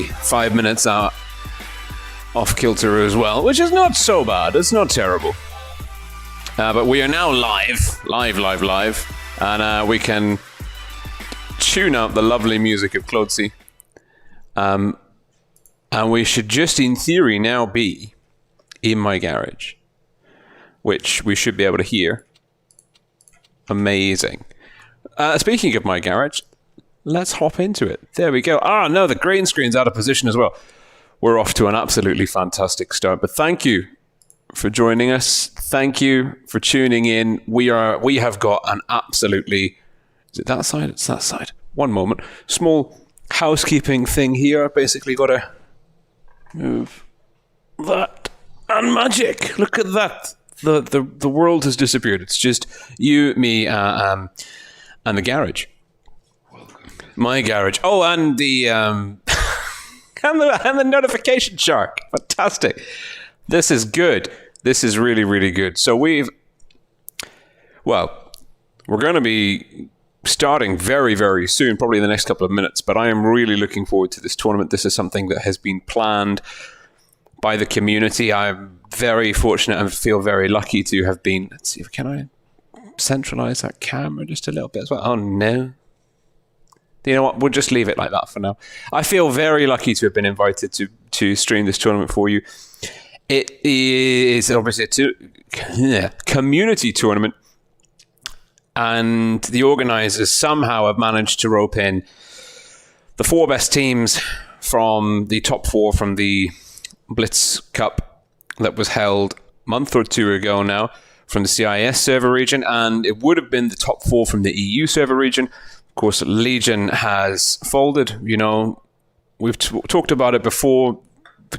5 minutes out off kilter as well, which is not so bad. It's not terrible. But we are now live, and we can tune out the lovely music of Clotesy. And we should just, in theory, now be in my garage, which we should be able to hear. Amazing. Speaking of my garage, let's hop into it. There we go. No, the green screen's out of position as well. We're off to an absolutely fantastic start. But thank you for joining us. Thank you for tuning in. We have got an absolutely... Is it that side? It's that side. One moment. Small housekeeping thing here. I've basically got to move that. And magic. Look at that. The world has disappeared. It's just you, me, and the garage. My garage. Oh, and the and the notification shark. Fantastic. This is good. This is really, really good. So we're going to be starting very, very soon, probably in the next couple of minutes, but I am really looking forward to this tournament. This is something that has been planned by the community. I'm very fortunate and feel very lucky to have been... Let's see, can I centralize that camera just a little bit as well? Oh, no. You know what? We'll just leave it like that for now. I feel very lucky to have been invited to stream this tournament for you. It is obviously a community tournament, and the organizers somehow have managed to rope in the 4 best teams from the top 4 from the Blitz Cup that was held a month or 2 ago now from the CIS server region, and it would have been the top 4 from the EU server region. Of course, Legion has folded. You know, we've talked about it before. The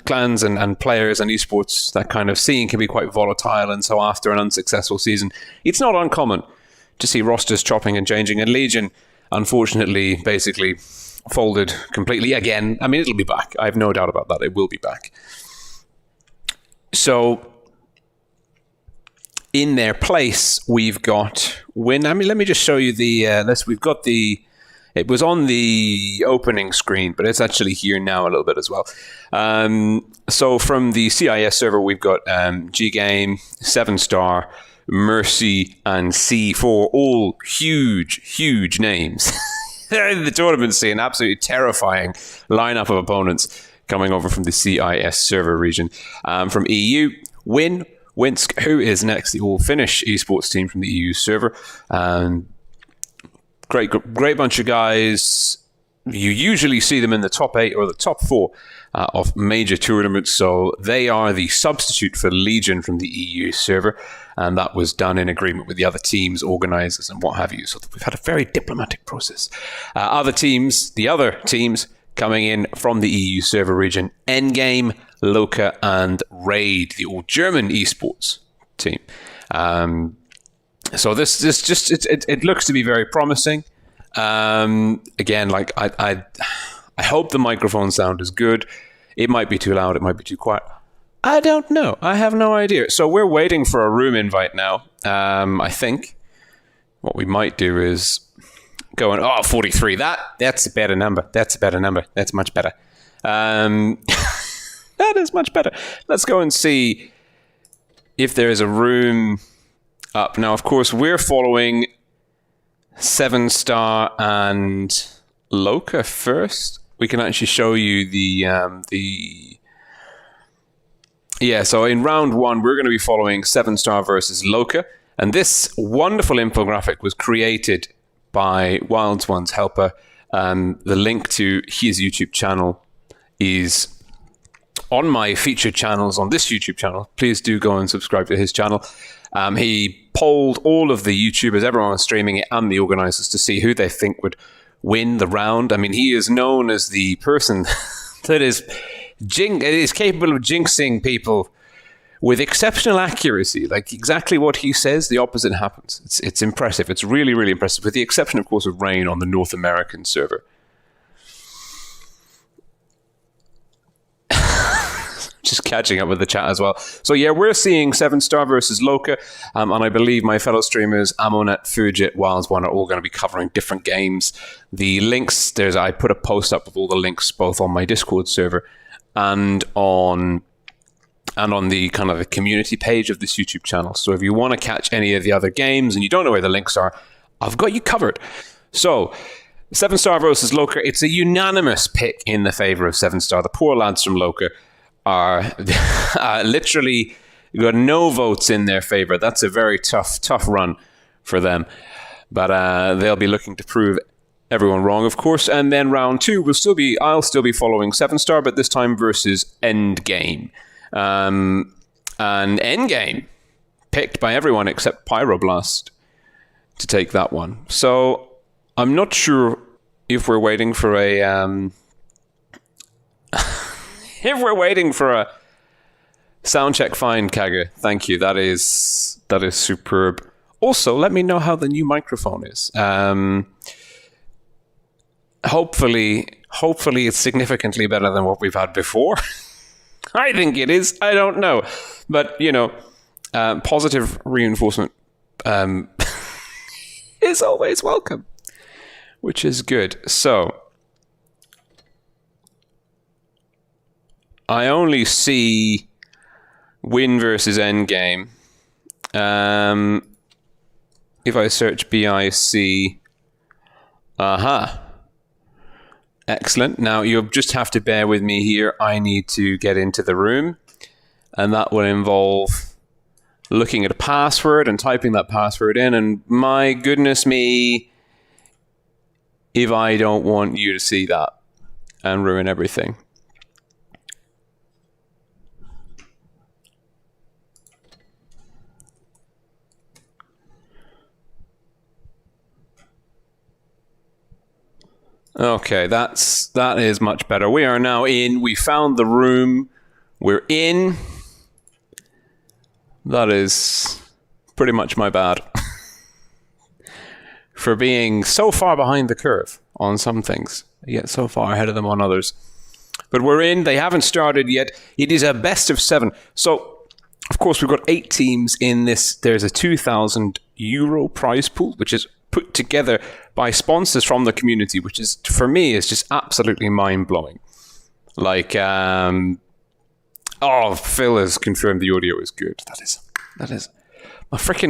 clans and players and esports, that kind of scene can be quite volatile, and so after an unsuccessful season, it's not uncommon to see rosters chopping and changing, and Legion, unfortunately, basically folded completely again. I mean, it'll be back. I have no doubt about that. It will be back. So in their place, we've got Win. I mean, let me just show you the list. We've got the... It was on the opening screen, but it's actually here now a little bit as well. So from the CIS server, we've got G-Game, 7-Star, Mercy, and C4, all huge names. The tournament scene, absolutely terrifying lineup of opponents coming over from the CIS server region. From EU, Win, Winsk, who is next, the all-Finnish esports team from the EU server. Great bunch of guys. You usually see them in the top 8 or the top 4 of major tournaments. So they are the substitute for Legion from the EU server. And that was done in agreement with the other teams, organizers, and what have you. So we've had a very diplomatic process. The other teams coming in from the EU server region, Endgame, Loca, and Raid, the all German esports team. So this just it looks to be very promising. Again, like I hope the microphone sound is good. It might be too loud. It might be too quiet. I don't know. I have no idea. So we're waiting for a room invite now. I think what we might do is go on. 43. That's a better number. That's much better. That is much better. Let's go and see if there is a room up. Now, of course, we're following 7-Star and Loca first. We can actually show you so in round 1, we're going to be following 7-Star versus Loca. And this wonderful infographic was created by Wilds One's helper. The link to his YouTube channel is on my featured channels on this YouTube channel. Please do go and subscribe to his channel. He polled all of the YouTubers, everyone was streaming it, and the organizers to see who they think would win the round. I mean, he is known as the person that is capable of jinxing people with exceptional accuracy. Like exactly what he says, the opposite happens. It's impressive. It's really, really impressive, with the exception, of course, of Rain on the North American server. just catching up with the chat as well. So yeah, we're seeing 7-Star versus Loca, and I believe my fellow streamers Amonet, Fujit, Wilds1 are all going to be covering different games. The links, I put a post up with all the links both on my Discord server and on the kind of the community page of this YouTube channel. So if you want to catch any of the other games and you don't know where the links are, I've got you covered. So 7-Star versus Loca, it's a unanimous pick in the favor of 7-Star. The poor lads from Loca are literally got no votes in their favor. That's a very tough run for them. But they'll be looking to prove everyone wrong, of course. And then round 2 I'll still be following 7-Star, but this time versus Endgame. And Endgame picked by everyone except Pyroblast to take that one. So I'm not sure if we're waiting for a sound check. Fine, Kaga. Thank you. That is superb. Also, let me know how the new microphone is. Hopefully it's significantly better than what we've had before. I think it is. I don't know, but positive reinforcement is always welcome, which is good. So I only see win versus Endgame. If I search BIC, excellent. Now you'll just have to bear with me here. I need to get into the room, and that will involve looking at a password and typing that password in. And my goodness me, if I don't want you to see that and ruin everything. Okay, that is much better. We are now in. We found the room. We're in. That is pretty much my bad for being so far behind the curve on some things, yet so far ahead of them on others. But we're in. They haven't started yet. It is a best of 7. So, of course, we've got 8 teams in this. There's a €2,000 prize pool, which is put together by sponsors from the community, which is, for me, is just absolutely mind-blowing. Like, Phil has confirmed the audio is good. That is.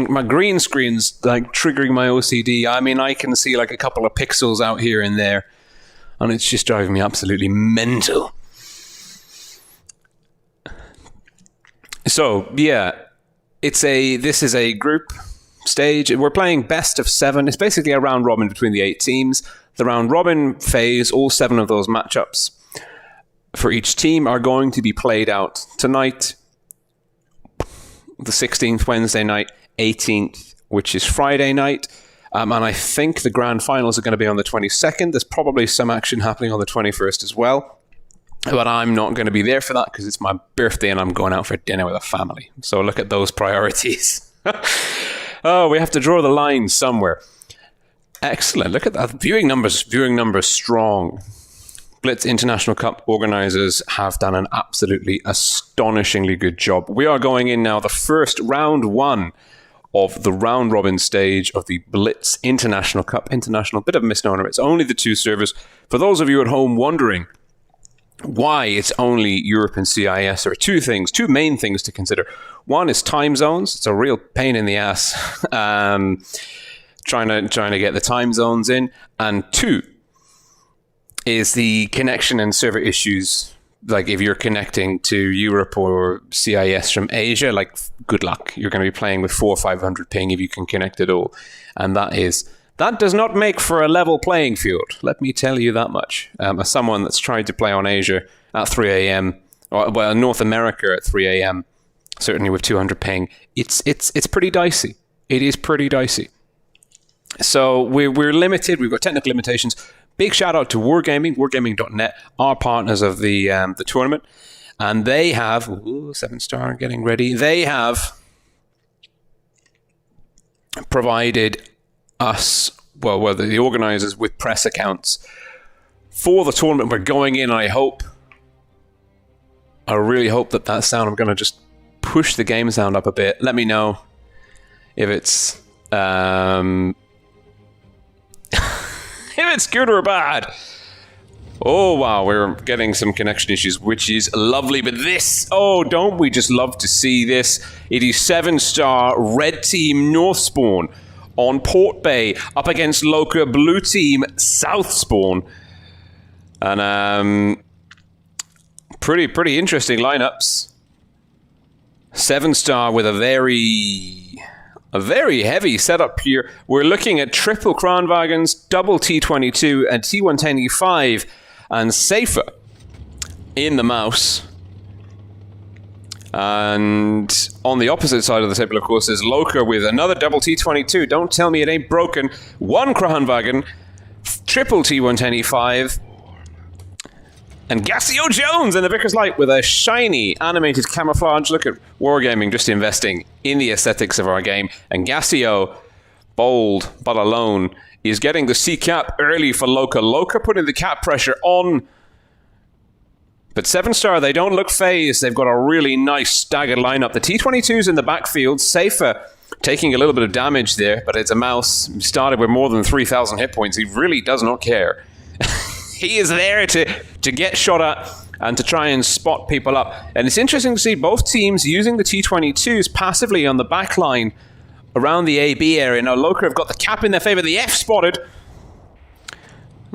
My green screen's like triggering my OCD. I mean, I can see like a couple of pixels out here and there, and it's just driving me absolutely mental. So, yeah, this is a group stage. We're playing best of 7. It's basically a round robin between the 8 teams. The round robin phase, all 7 of those matchups for each team are going to be played out tonight, the 16th, Wednesday night, 18th, which is Friday night. And I think the grand finals are going to be on the 22nd. There's probably some action happening on the 21st as well. But I'm not going to be there for that because it's my birthday and I'm going out for dinner with a family. So look at those priorities. Oh, we have to draw the line somewhere. Excellent. Look at that. Viewing numbers strong. Blitz International Cup organisers have done an absolutely astonishingly good job. We are going in now the first round 1 of the round robin stage of the Blitz International Cup. International, bit of a misnomer. It's only the 2 servers. For those of you at home wondering why it's only Europe and CIS, there are 2 main things to consider. One is time zones. It's a real pain in the ass trying to get the time zones in. And 2 is the connection and server issues. Like if you're connecting to Europe or CIS from Asia, like good luck. You're going to be playing with 400 or 500 ping if you can connect at all. And that does not make for a level playing field. Let me tell you that much. As someone that's tried to play on Asia at 3 a.m., or North America at 3 a.m., certainly with 200 ping, it's pretty dicey. It is pretty dicey. So we're limited. We've got technical limitations. Big shout out to Wargaming, wargaming.net, our partners of the tournament. And they have, 7-Star getting ready, they have provided us, the organisers, with press accounts for the tournament. We're going in, I hope, I really hope that sound, I'm going to just push the game sound up a bit. Let me know if it's if it's good or bad. Oh, wow, we're getting some connection issues, which is lovely. But this, oh, don't we just love to see this? It is 7-star Red Team North Spawn on Port Bay up against Loca Blue Team South Spawn. And pretty interesting lineups. 7-star with a very heavy setup here. We're looking at triple Kranwagens, double T22 and T110E5 and Safer in the mouse. And on the opposite side of the table, of course, is Loca with another double T22. Don't tell me it ain't broken. One Kranwagen, triple T110E5, and Gassio Jones in the Vickers Light with a shiny animated camouflage. Look at Wargaming just investing in the aesthetics of our game. And Gassio, bold but alone, is getting the C cap early for Loca. Loca putting the cap pressure on. But 7-star, they don't look phased. They've got a really nice staggered lineup. The T22's in the backfield. Safer taking a little bit of damage there, but it's a mouse. Started with more than 3,000 hit points. He really does not care. He is there to get shot at and to try and spot people up. And it's interesting to see both teams using the T22s passively on the back line around the AB area. Now, Loca have got the cap in their favor. The F spotted.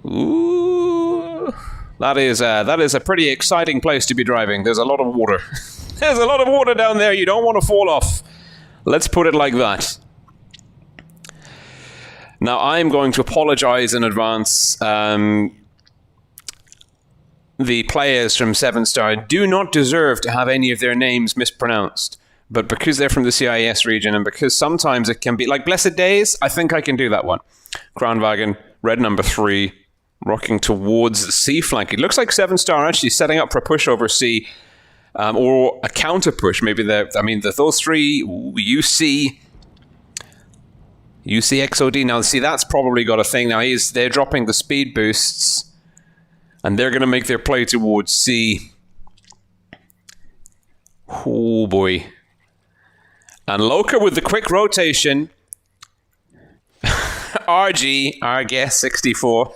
Ooh. That is a pretty exciting place to be driving. There's a lot of water. There's a lot of water down there. You don't want to fall off. Let's put it like that. Now, I'm going to apologize in advance. The players from 7-star do not deserve to have any of their names mispronounced. But because they're from the CIS region and because sometimes it can be like Blessed Days, I think I can do that one. Kranwagen, red number 3, rocking towards the C flank. It looks like 7-star actually setting up for a push over C or a counter push. Maybe those three, UC XOD. Now, see, that's probably got a thing. Now, they're dropping the speed boosts. And they're going to make their play towards C. Oh, boy. And Loca with the quick rotation. RG, our guest, 64.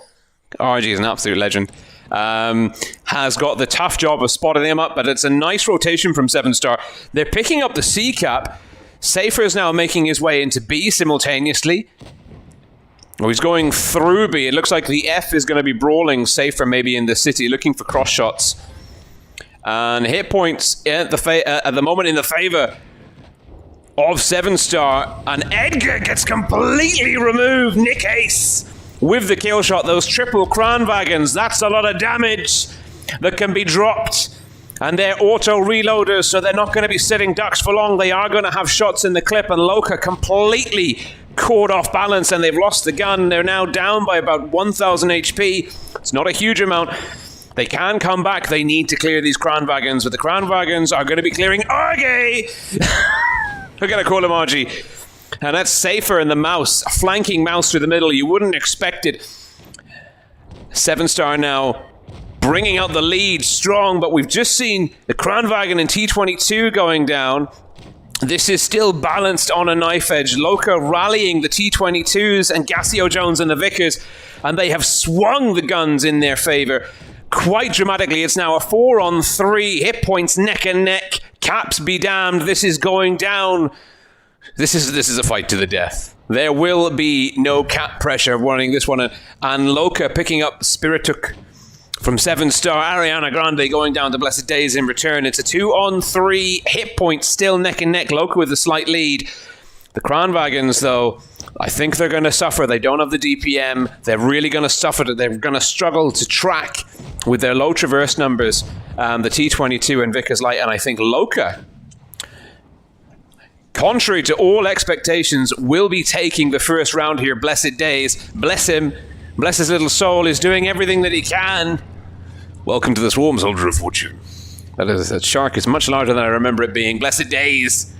RG is an absolute legend. Has got the tough job of spotting them up, but it's a nice rotation from 7-star. They're picking up the C cap. Safer is now making his way into B simultaneously. Oh, he's going through B. It looks like the F is going to be brawling Safer maybe in the city, looking for cross shots. And hit points at the moment in the favor of 7-star. And Edgar gets completely removed. Nick Ace with the kill shot. Those triple Kranwagens. That's a lot of damage that can be dropped. And they're auto reloaders, so they're not going to be sitting ducks for long. They are going to have shots in the clip. And Loca completely caught off balance and they've lost the gun. They're now down by about 1,000 HP. It's not a huge amount. They can come back. They need to clear these Kranwagens, but the Kranwagens are going to be clearing RG. We're going to call him RG. And that's Safer in the mouse, a flanking mouse through the middle. You wouldn't expect it. 7-star now bringing out the lead strong, but we've just seen the Kranwagen and T22 going down. This is still balanced on a knife edge. Loca rallying the T22s and Gassio Jones and the Vickers, and they have swung the guns in their favor quite dramatically. It's now a 4-on-3, hit points neck and neck. Caps be damned. This is going down. This is a fight to the death. There will be no cap pressure running this one, and Loca picking up Spirituk from 7-star. Ariana Grande going down to Blessed Days in return. It's a 2-on-3, hit points still neck and neck. Loca with a slight lead. The Kranwagens, though, I think they're going to suffer. They don't have the DPM. They're really going to suffer. They're going to struggle to track with their low traverse numbers, the T22 and Vickers Light. And I think Loca, contrary to all expectations, will be taking the first round here. Blessed Days, bless him, bless his little soul, is doing everything that he can. Welcome to the Swarm, Soldier of Fortune. That shark is much larger than I remember it being. Blessed Days,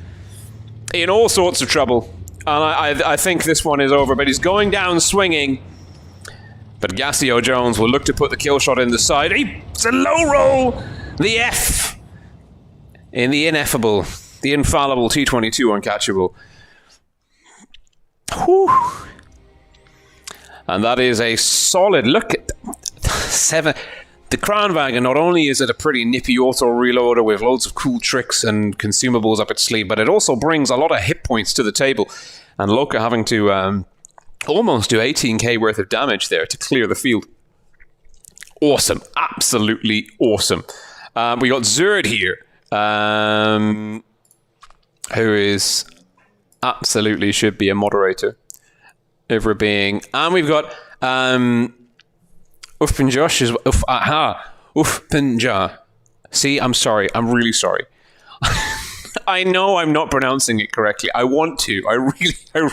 in all sorts of trouble. And I think this one is over, but he's going down swinging. But Gassio Jones will look to put the kill shot in the side. It's a low roll. The F in the ineffable, the infallible T22 uncatchable. Whew. And that is a solid look at 7. The Kranwagen, not only is it a pretty nippy auto reloader with loads of cool tricks and consumables up its sleeve, but it also brings a lot of hit points to the table. And Loca having to almost do 18k worth of damage there to clear the field. Awesome. Absolutely awesome. We got Zerd here, who is absolutely should be a moderator. If we're being... And we've got Ufpinjosh is... Ufpinja. See, I'm sorry. I'm really sorry. I know I'm not pronouncing it correctly. I want to. I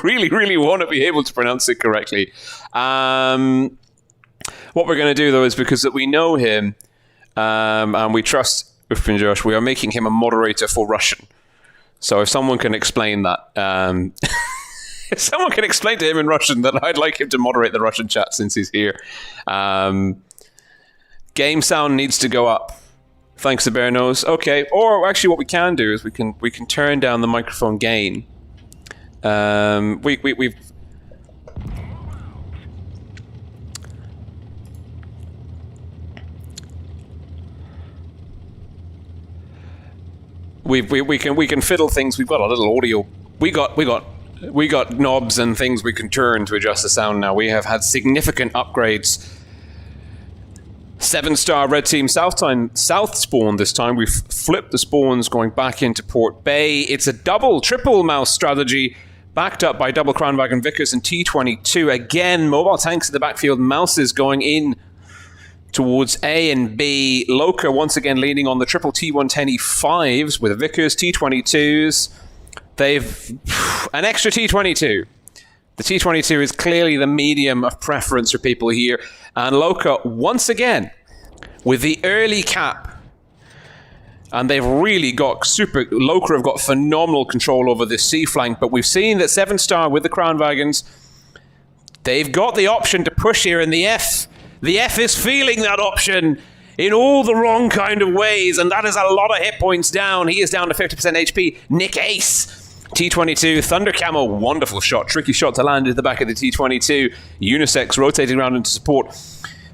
really want to be able to pronounce it correctly. What we're going to do, though, is because that we know him and we trust Ufpinjosh, we are making him a moderator for Russian. So if someone can explain that... if someone can explain to him in Russian that I'd like him to moderate the Russian chat since he's here. Game sound needs to go up. Thanks to Bear Nose. Okay, or actually what we can do is we can turn down the microphone gain. We can fiddle things. We've got a little audio. We got knobs and things we can turn to adjust the sound now. We have had significant upgrades. 7-star red team south spawn this time. We've flipped the spawns going back into Port Bay. It's a triple mouse strategy backed up by double Kranwagen Vickers and T22. Again, mobile tanks in the backfield. Mouses going in towards A and B. Loca once again leaning on the triple T110E5s with Vickers, T22s. They've an extra T22. The T22 is clearly the medium of preference for people here. And Loca, once again, with the early cap. And they've really got Loca have got phenomenal control over this C flank. But we've seen that 7-star with the Kranwagens, they've got the option to push here in the F. The F is feeling that option in all the wrong kind of ways. And that is a lot of hit points down. He is down to 50% HP. Nick Ace. T22, Thunder Camo, wonderful shot. Tricky shot to land at the back of the T22. Unisex rotating around into support.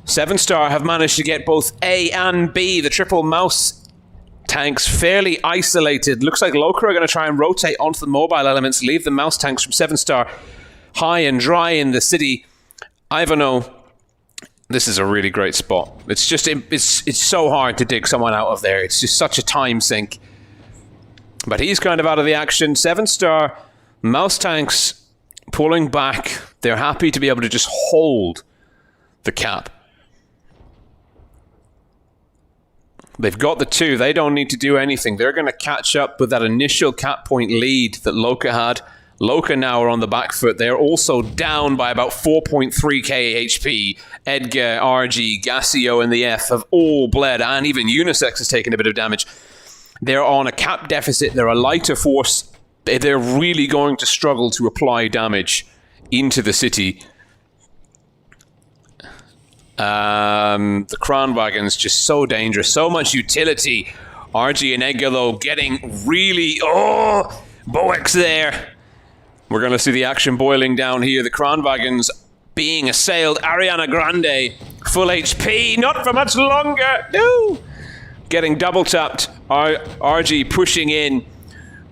7-star have managed to get both A and B, the triple mouse tanks, fairly isolated. Looks like Loca are going to try and rotate onto the mobile elements, leave the mouse tanks from 7-star high and dry in the city. Ivano, this is a really great spot. It's just, it's so hard to dig someone out of there. It's just such a time sink. But he's kind of out of the action. 7-star mouse tanks pulling back. They're happy to be able to just hold the cap. They've got the 2. They don't need to do anything. They're going to catch up with that initial cap point lead that Loca had. Loca now are on the back foot. They're also down by about 4.3k HP. Edgar, RG, Gassio, and the F have all bled, and even Unisex has taken a bit of damage. They're on a cap deficit. They're a lighter force. They're really going to struggle to apply damage into the city. The Kranwagen's just so dangerous. So much utility. RG and Edgar, though, getting really... Oh! Boex there. We're going to see the action boiling down here. The Kranwagen's being assailed. Ariana Grande, full HP. Not for much longer. No! Getting double tapped. RG pushing in.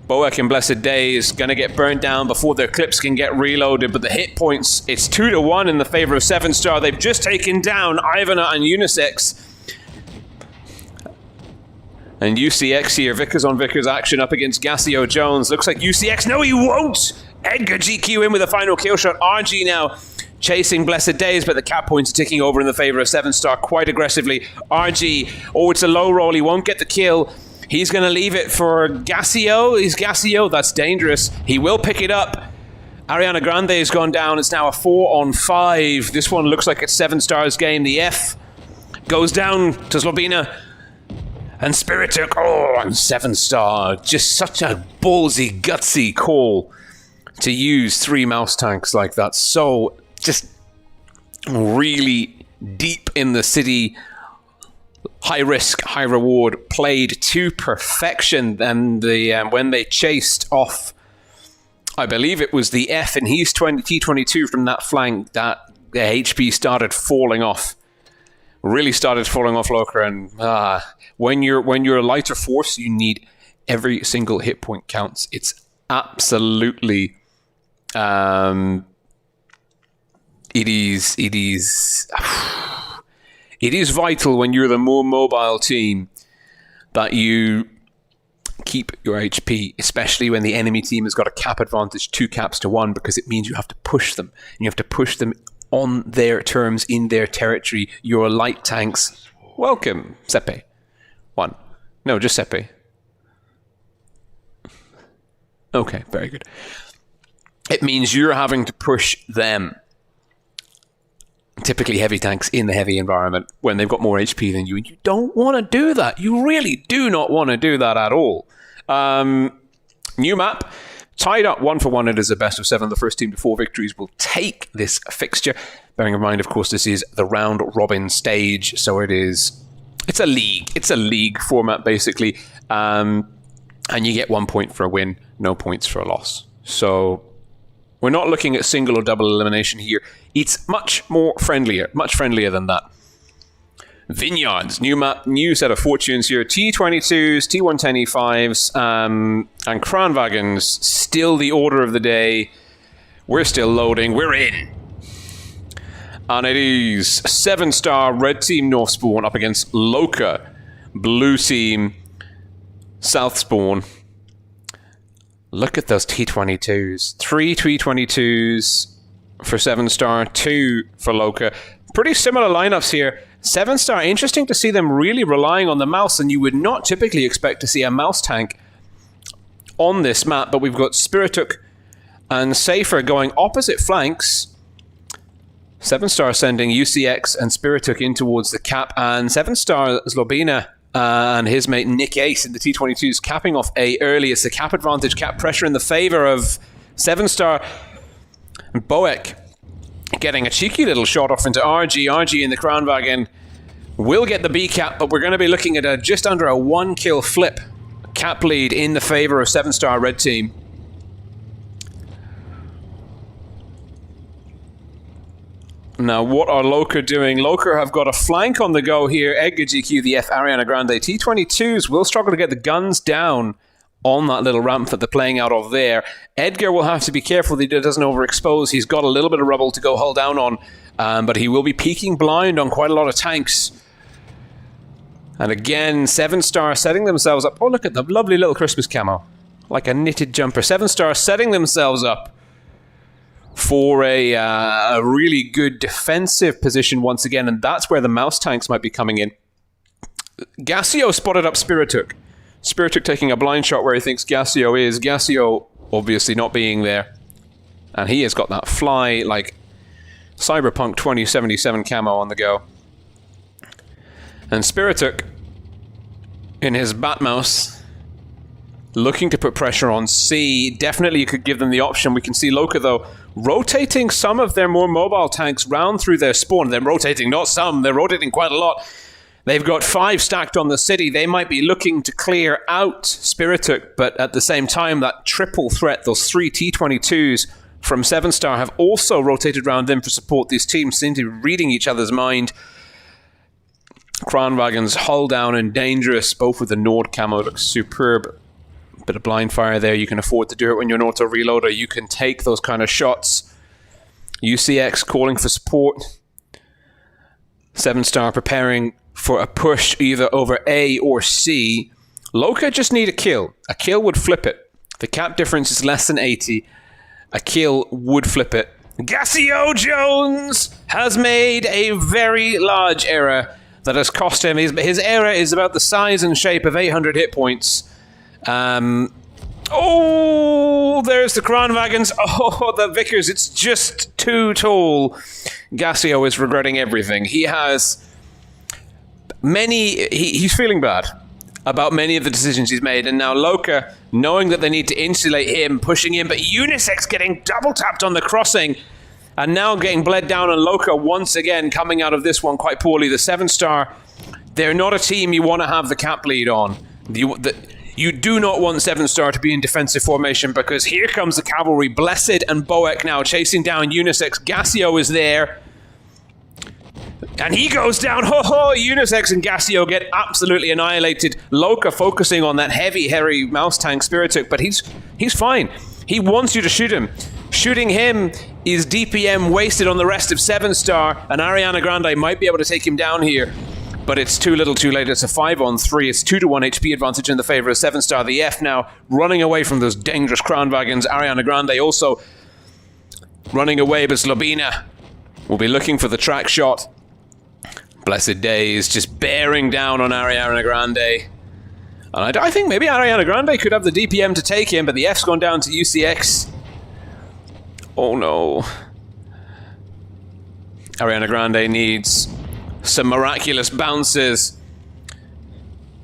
Boeck in Blessed Days going to get burnt down before their clips can get reloaded. But the hit points, it's 2-1 in the favor of 7-star. They've just taken down Ivana and Unisex. And UCX here. Vickers on Vickers action up against Gassio Jones. Looks like UCX. No, he won't. Edgar GQ in with a final kill shot. RG now chasing Blessed Days, but the cap points are ticking over in the favor of 7-star quite aggressively. RG, oh, it's a low roll. He won't get the kill. He's going to leave it for Gassio. He's Gassio. That's dangerous. He will pick it up. Ariana Grande has gone down. It's now a 4-on-5. This one looks like it's 7-star's game. The F goes down to Slobina. And Spiritic, oh, and 7-star. Just such a ballsy, gutsy call to use 3 mouse tanks like that. So just really deep in the city, high risk, high reward played to perfection. And when they chased off, I believe it was the F and he's T22 from that flank, that the HP started falling off. Really started falling off Loca. And when you're a lighter force, you need every single hit point counts. It's absolutely it is vital when you're the more mobile team that you keep your HP, especially when the enemy team has got a cap advantage, 2 caps to 1, because it means you have to push them. And you have to push them on their terms, in their territory. Your light tanks. Welcome, Sepe. 1. No, just Sepe. Okay, very good. It means you're having to push them. Typically heavy tanks in the heavy environment when they've got more HP than you. And you don't want to do that. You really do not want to do that at all. New map. Tied up 1-1. It is a best of 7. The first team to 4 victories will take this fixture. Bearing in mind, of course, this is the round robin stage. So it's a league. It's a league format, basically. And you get 1 point for a win, no points for a loss. So we're not looking at single or double elimination here. It's much friendlier than that. Vineyards, new map, new set of fortunes here. T22s, T110E5s, and Kranwagens, still the order of the day. We're still loading. We're in. And it is 7-star red team North Spawn up against Loca, blue team South Spawn. Look at those T22s. 3 T22s for 7-star, 2 for Loca. Pretty similar lineups here. 7-star, interesting to see them really relying on the mouse, and you would not typically expect to see a mouse tank on this map, but we've got Spirituk and Safer going opposite flanks. 7-star sending UCX and Spirituk in towards the cap, and 7-star Zlobina and his mate Nick Ace in the T22s capping off A early. It's a cap advantage, cap pressure in the favor of 7-star. And Boek getting a cheeky little shot off into RG. RG in the Kranwagen will get the B cap, but we're going to be looking at just under a 1-kill flip cap lead in the favor of 7-star red team. Now, what are Loca doing? Loca have got a flank on the go here. Edgar GQ, the F, Ariana Grande. T22s will struggle to get the guns down on that little ramp that they're playing out of there. Edgar will have to be careful that he doesn't overexpose. He's got a little bit of rubble to go hull down on, but he will be peeking blind on quite a lot of tanks. And again, 7-star setting themselves up. Oh, look at the lovely little Christmas camo. Like a knitted jumper. 7-star setting themselves up for a really good defensive position once again, and that's where the mouse tanks might be coming in. Gassio spotted up Spirituk. Spirituk taking a blind shot where he thinks Gassio is. Gassio obviously not being there. And he has got that fly, like, Cyberpunk 2077 camo on the go. And Spirituk, in his Batmouse, looking to put pressure on C. Definitely you could give them the option. We can see Loca, though, rotating some of their more mobile tanks round through their spawn. They're rotating, not some, they're rotating quite a lot. They've got 5 stacked on the city. They might be looking to clear out Spirituk, but at the same time, that triple threat, those 3 T22s from 7-star have also rotated around them for support. These teams seem to be reading each other's mind. Kranwagen's hull down and dangerous, both with the Nord camo. Looks superb. Bit of blind fire there. You can afford to do it when you're an auto reloader. You can take those kind of shots. UCX calling for support. 7-star preparing for a push either over A or C. Loca just need a kill. A kill would flip it. The cap difference is less than 80. A kill would flip it. Gassio Jones has made a very large error that has cost him. His error is about the size and shape of 800 hit points. Oh, there's the Kranwagens. Oh, the Vickers. It's just too tall. Gassio is regretting everything. He has he's feeling bad about many of the decisions he's made, and now Loca, knowing that they need to insulate him, pushing him, but Unisex getting double tapped on the crossing, and now getting bled down, and Loca once again coming out of this one quite poorly. The 7-star They're not a team you want to have the cap lead on. You do not want 7-star to be in defensive formation, because here comes the cavalry. Blessed and Boek now chasing down Unisex. Gassio is there. And he goes down. Unisex and Gassio get absolutely annihilated. Loca focusing on that heavy mouse tank Spiritic, but he's fine. He wants you to shoot him. Shooting him is DPM wasted on the rest of 7-star, and Ariana Grande might be able to take him down here. But it's too little too late. It's a 5-on-3. It's 2-to-1 HP advantage in the favor of 7-star. The F now running away from those dangerous crown wagons. Ariana Grande also running away, but Slobina will be looking for the track shot. Blessed Days just bearing down on Ariana Grande. And I think maybe Ariana Grande could have the DPM to take him, but the F's gone down to UCX. Oh no. Ariana Grande needs some miraculous bounces.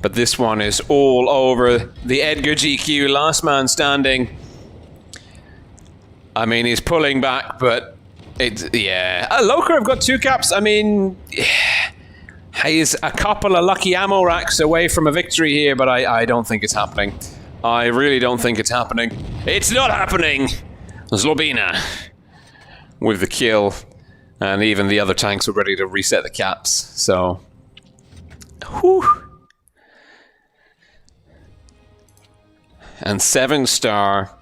But this one is all over the Edgar GQ, last man standing. I mean, he's pulling back, but yeah. Loca have got 2 caps. I mean, he's a couple of lucky ammo racks away from a victory here, but I don't think it's happening. I really don't think it's happening. It's not happening! Zlobina with the kill. And even the other tanks were ready to reset the caps. So, whew. And 7-star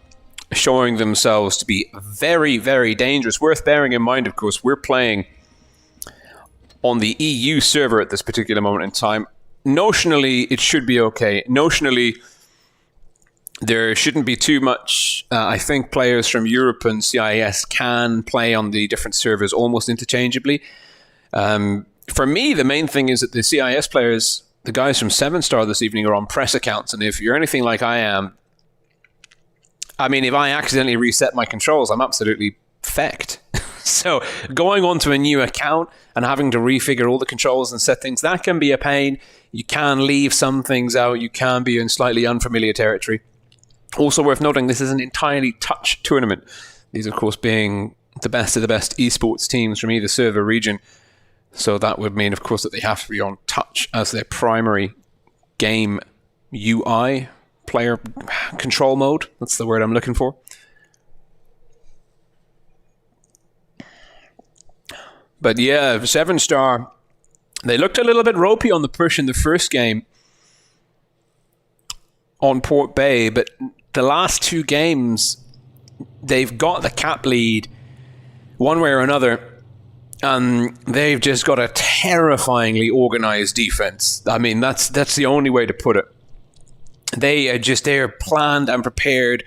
showing themselves to be very, very dangerous. Worth bearing in mind, of course, we're playing on the EU server at this particular moment in time. Notionally, it should be okay. Notionally, there shouldn't be too much. I think players from Europe and CIS can play on the different servers almost interchangeably. For me, the main thing is that the CIS players, the guys from 7-star this evening, are on press accounts. And if you're anything like I am, I mean, if I accidentally reset my controls, I'm absolutely fecked. So going onto a new account and having to refigure all the controls and settings, that can be a pain. You can leave some things out. You can be in slightly unfamiliar territory. Also worth noting, this is an entirely touch tournament. These, of course, being the best of the best esports teams from either server region. So that would mean, of course, that they have to be on touch as their primary game UI, player control mode. That's the word I'm looking for. But yeah, 7-star, they looked a little bit ropey on the push in the first game on Port Bay, but the last 2 games, they've got the cap lead one way or another, and they've just got a terrifyingly organized defense. I mean, that's the only way to put it. They're planned and prepared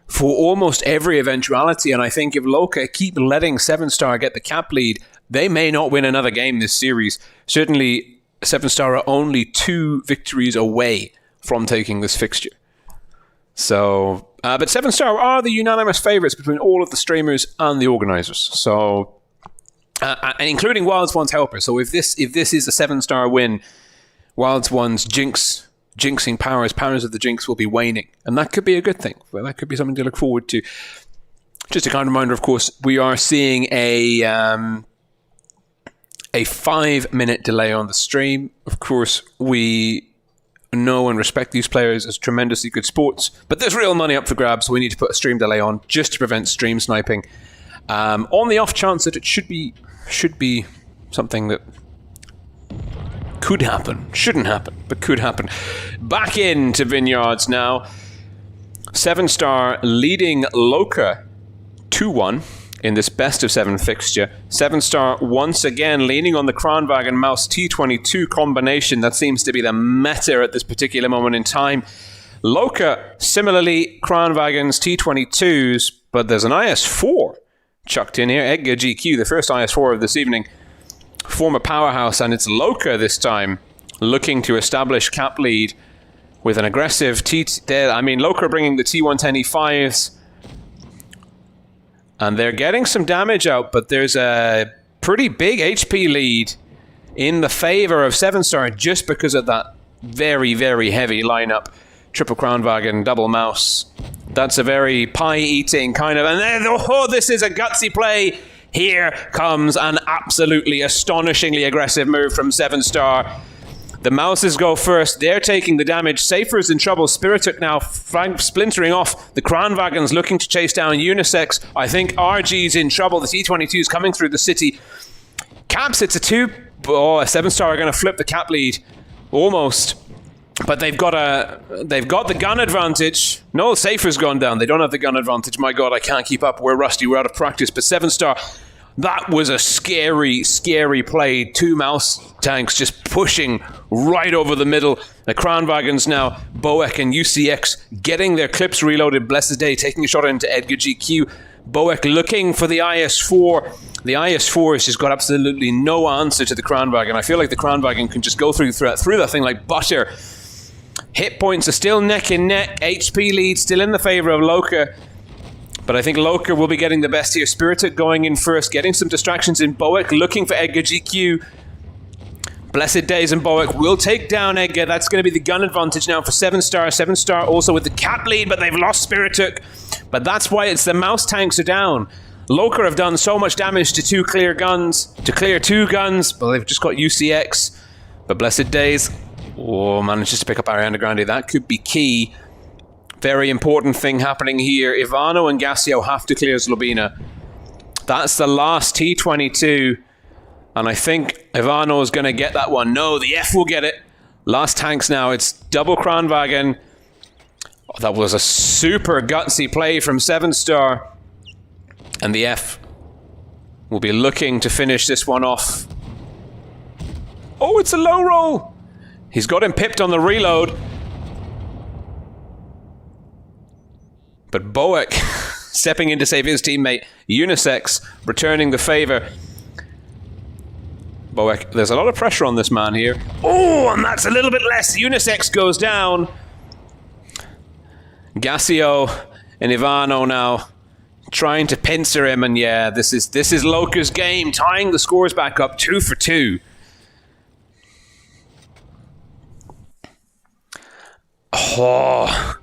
for almost every eventuality, and I think if Loca keep letting 7-star get the cap lead, they may not win another game this series. Certainly, 7-star are only 2 victories away from taking this fixture. So, but 7-star are the unanimous favorites between all of the streamers and the organizers. So, and including Wilds One's helper. So if this is a 7-star win, Wilds One's jinxing powers of the jinx will be waning, and that could be a good thing. Well, that could be something to look forward to. Just a kind reminder, of course, we are seeing a 5-minute delay on the stream. Of course, we know and respect these players as tremendously good sports, but there's real money up for grabs, so we need to put a stream delay on just to prevent stream sniping. On the off chance that it should be something that could happen, shouldn't happen, but could happen. Back into Vineyards now. 7-star leading Loca 2-1 in this best of 7 fixture. 7-star once again leaning on the Kranwagen Mouse T22 combination. That seems to be the meta at this particular moment in time. Loca, similarly, Kranwagens T22s, but there's an IS-4 chucked in here. Edgar GQ, the first IS-4 of this evening. Former powerhouse, and it's Loca this time, looking to establish cap lead with an aggressive Loca bringing the T110E5s. And they're getting some damage out, but there's a pretty big HP lead in the favor of 7-star just because of that very, very heavy lineup. Triple Kranwagen, double mouse. That's a very pie-eating kind of... And then, this is a gutsy play. Here comes an absolutely astonishingly aggressive move from 7-star. The Mouses go first. They're taking the damage. Safer's in trouble. Spirituk now splintering off. The Kranwagen's looking to chase down Unisex. I think RG's in trouble. The T-22 is coming through the city. Caps, it's a 2. Oh, a 7-star are going to flip the cap lead. Almost. But they've got the gun advantage. No, Safer's gone down. They don't have the gun advantage. My God, I can't keep up. We're rusty. We're out of practice. But 7-star, that was a scary, scary play. 2 mouse tanks just pushing right over the middle. The Kranwagens now, Boek and UCX getting their clips reloaded. Blessed Day taking a shot into Edgar GQ. Boek looking for the IS-4. The IS-4 has just got absolutely no answer to the Kranwagen. I feel like the Kranwagen can just go through that thing like butter. Hit points are still neck and neck. HP lead still in the favor of Loca. But I think Loca will be getting the best here. Spirituk going in first, getting some distractions in Boek, looking for Edgar GQ. Blessed Days and Boek will take down Edgar. That's going to be the gun advantage now for 7-star. 7-star also with the cap lead, but they've lost Spirituk. But that's why it's the mouse tanks are down. Loca have done so much damage to 2 clear guns, to clear 2 guns, but they've just got UCX. But Blessed Days, manages to pick up Ariana Grande. That could be key. Very important thing happening here. Ivano and Gassio have to clear Zlobina. That's the last T-22. And I think Ivano is going to get that one. No, the F will get it. Last tanks now. It's double Kranwagen. Oh, that was a super gutsy play from 7-star. And the F will be looking to finish this one off. Oh, it's a low roll. He's got him pipped on the reload. But Boek stepping in to save his teammate. Unisex returning the favor. Boek, there's a lot of pressure on this man here. Oh, and that's a little bit less. Unisex goes down. Gassio and Ivano now trying to pincer him. And yeah, this is Loca's game. Tying the scores back up 2 for 2. Oh.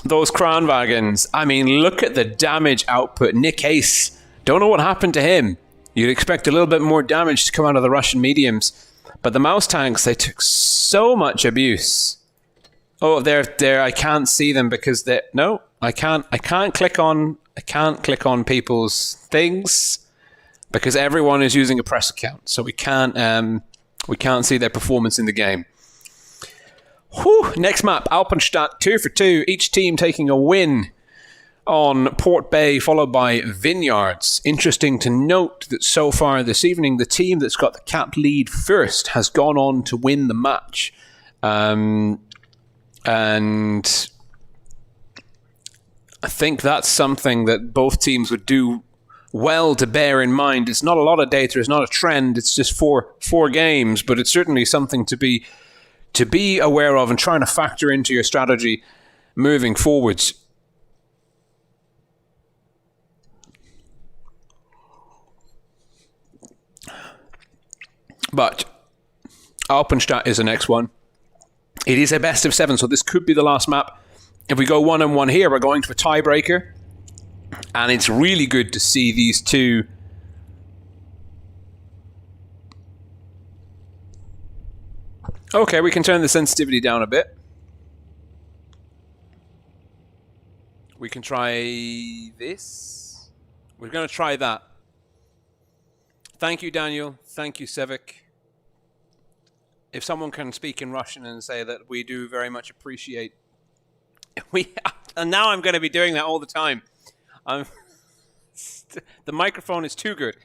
Those Kranwagens. I mean, look at the damage output. Nick Ace. Don't know what happened to him. You'd expect a little bit more damage to come out of the Russian mediums. But the mouse tanks, they took so much abuse. Oh, they're there. I can't see them because they no, I can't click on people's things because everyone is using a press account. So we can't see their performance in the game. Whew. Next map, Alpenstadt, 2 for 2. Each team taking a win on Port Bay, followed by Vineyards. Interesting to note that so far this evening, the team that's got the cap lead first has gone on to win the match. And I think that's something that both teams would do well to bear in mind. It's not a lot of data, it's not a trend, it's just four games, but it's certainly something to be aware of and trying to factor into your strategy moving forwards. But Alpenstadt is the next one. It is a best of 7, so this could be the last map. If we go 1-1 here, we're going to a tiebreaker. And it's really good to see these two okay, we can turn the sensitivity down a bit. We can try this. We're going to try that. Thank you, Daniel. Thank you, Sevik. If someone can speak in Russian and say that we do very much appreciate... And now I'm going to be doing that all the time. The microphone is too good.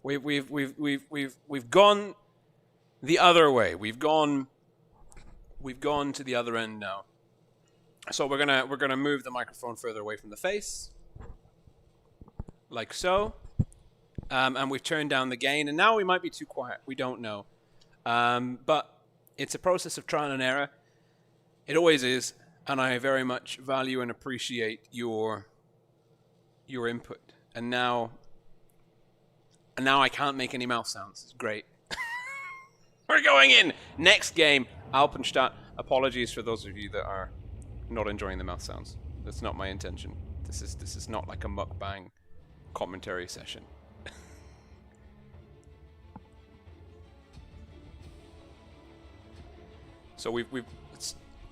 We've gone the other way. We've gone to the other end now. So we're gonna move the microphone further away from the face, like so, and we've turned down the gain. And now we might be too quiet. We don't know, but it's a process of trial and error. It always is, and I very much value and appreciate your input. And now I can't make any mouth sounds. It's great. We're going in. Next game, Alpenstadt. Apologies for those of you that are not enjoying the mouth sounds. That's not my intention. This is not like a mukbang commentary session. So we've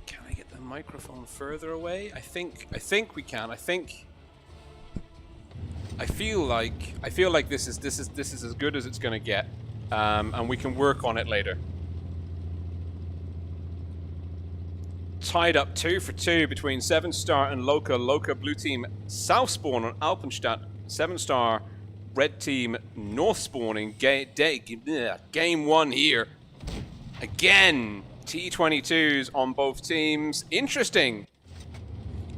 can I get the microphone further away? I think we can. I feel like this is as good as it's going to get, and we can work on it later. Tied up 2 for 2 between 7-star and Loca. Loca blue team south spawn on Alpenstadt. 7-star red team north spawning. Game 1 here. Again, T22s on both teams. Interesting.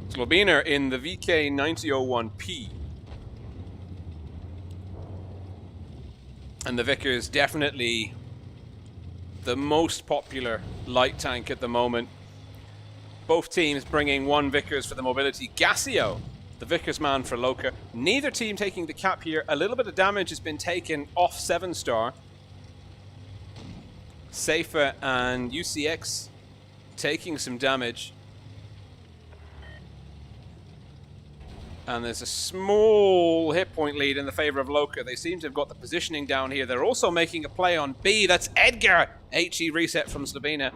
Slobina in the VK9001P. And the Vickers definitely the most popular light tank at the moment. Both teams bringing 1 Vickers for the mobility. Gassio, the Vickers man for Loca. Neither team taking the cap here. A little bit of damage has been taken off 7-star. Safer and UCX taking some damage. And there's a small hit point lead in the favor of Loca. They seem to have got the positioning down here. They're also making a play on B. That's Edgar. HE reset from Slobina.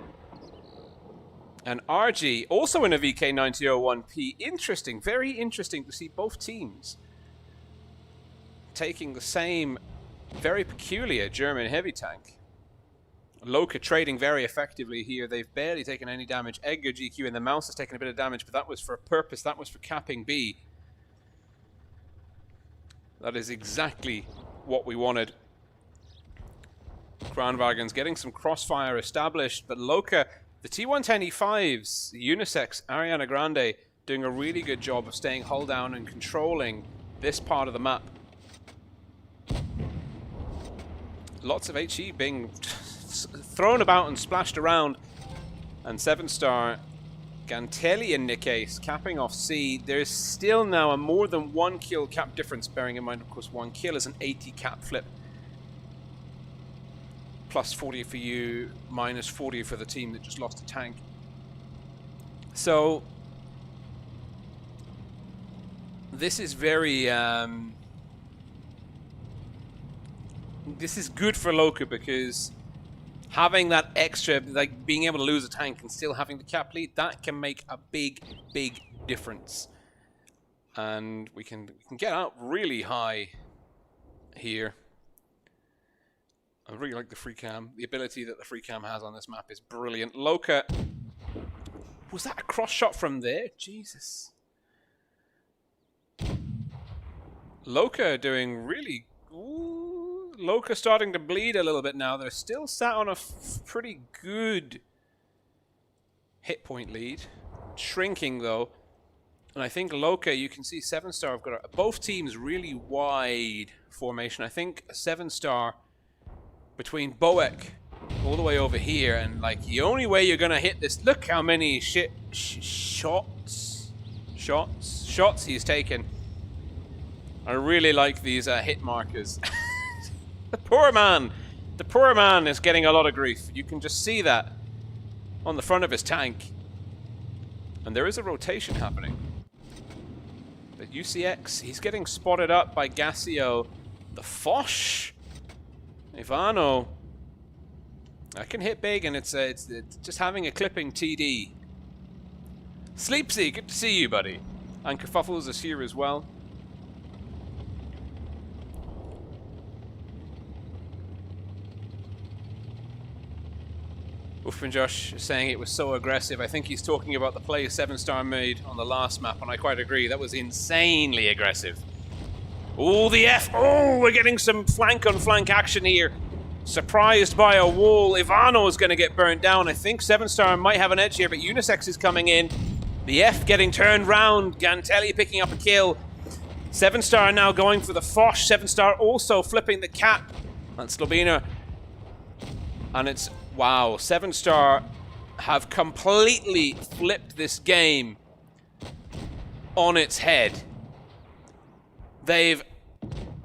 And RG, also in a VK9001P. Interesting, very interesting to see both teams taking the same very peculiar German heavy tank. Loca trading very effectively here. They've barely taken any damage. Edgar GQ and the mouse has taken a bit of damage, but that was for a purpose. That was for capping B. That is exactly what we wanted. Kranwagen's getting some crossfire established, but Loca, the T110E5s, unisex, Ariana Grande, doing a really good job of staying hull down and controlling this part of the map. Lots of HE being thrown about and splashed around. And 7-star Gantelli and Nikkei capping off C. There's still now a more than 1 kill cap difference, bearing in mind, of course, 1 kill is an 80 cap flip. Plus 40 for you, minus 40 for the team that just lost a tank. So this is very this is good for Loca, because having that extra, like being able to lose a tank and still having the cap lead, that can make a big difference. And we can get out really high here. I really like the free cam. The ability that the free cam has on this map is brilliant. Loca, was that a cross shot from there? Jesus. Loca doing really... Ooh, Loca starting to bleed a little bit now. They're still sat on a pretty good hit point lead. Shrinking though. And I think Loca, you can see 7-star have got both teams really wide formation. I think 7-star between Boek all the way over here, and like the only way you're gonna hit this, look how many shots he's taken. I really like these hit markers. The poor man is getting a lot of grief. You can just see that on the front of his tank. And there is a rotation happening. But UCX, he's getting spotted up by Gassio. The Foch, Ivano. I can hit big, and it's just having a clipping TD. Sleepsy, good to see you, buddy. And Kerfuffles is here as well. Uffman Josh is saying it was so aggressive. I think he's talking about the play 7-star made on the last map, and I quite agree. That was insanely aggressive. Oh, the F. Oh, we're getting some flank-on-flank action here. Surprised by a wall. Ivano is going to get burnt down. I think 7-star might have an edge here, but Unisex is coming in. The F getting turned round. Gantelli picking up a kill. 7-star now going for the Foch. 7-star also flipping the cap. That's Slobina. And it's... Wow, 7-star have completely flipped this game on its head. They've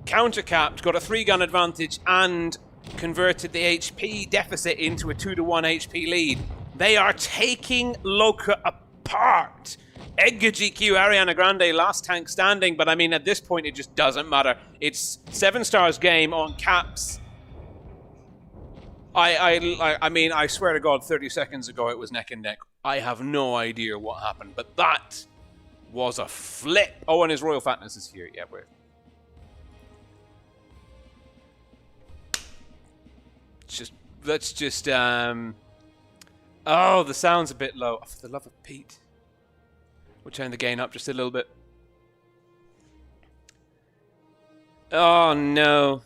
countercapped, got a 3-gun advantage, and converted the HP deficit into a 2-to-1 HP lead. They are taking Loca apart. Edgar GQ, Ariana Grande, last tank standing, but I mean, at this point, it just doesn't matter. It's 7-star's game on caps. I mean, I swear to God, 30 seconds ago it was neck and neck. I have no idea what happened, but that was a flip. Oh, and his Royal Fatness is here. Yeah, we're... Let's just, oh, the sound's a bit low. Oh, for the love of Pete. We'll turn the gain up just a little bit. Oh, no.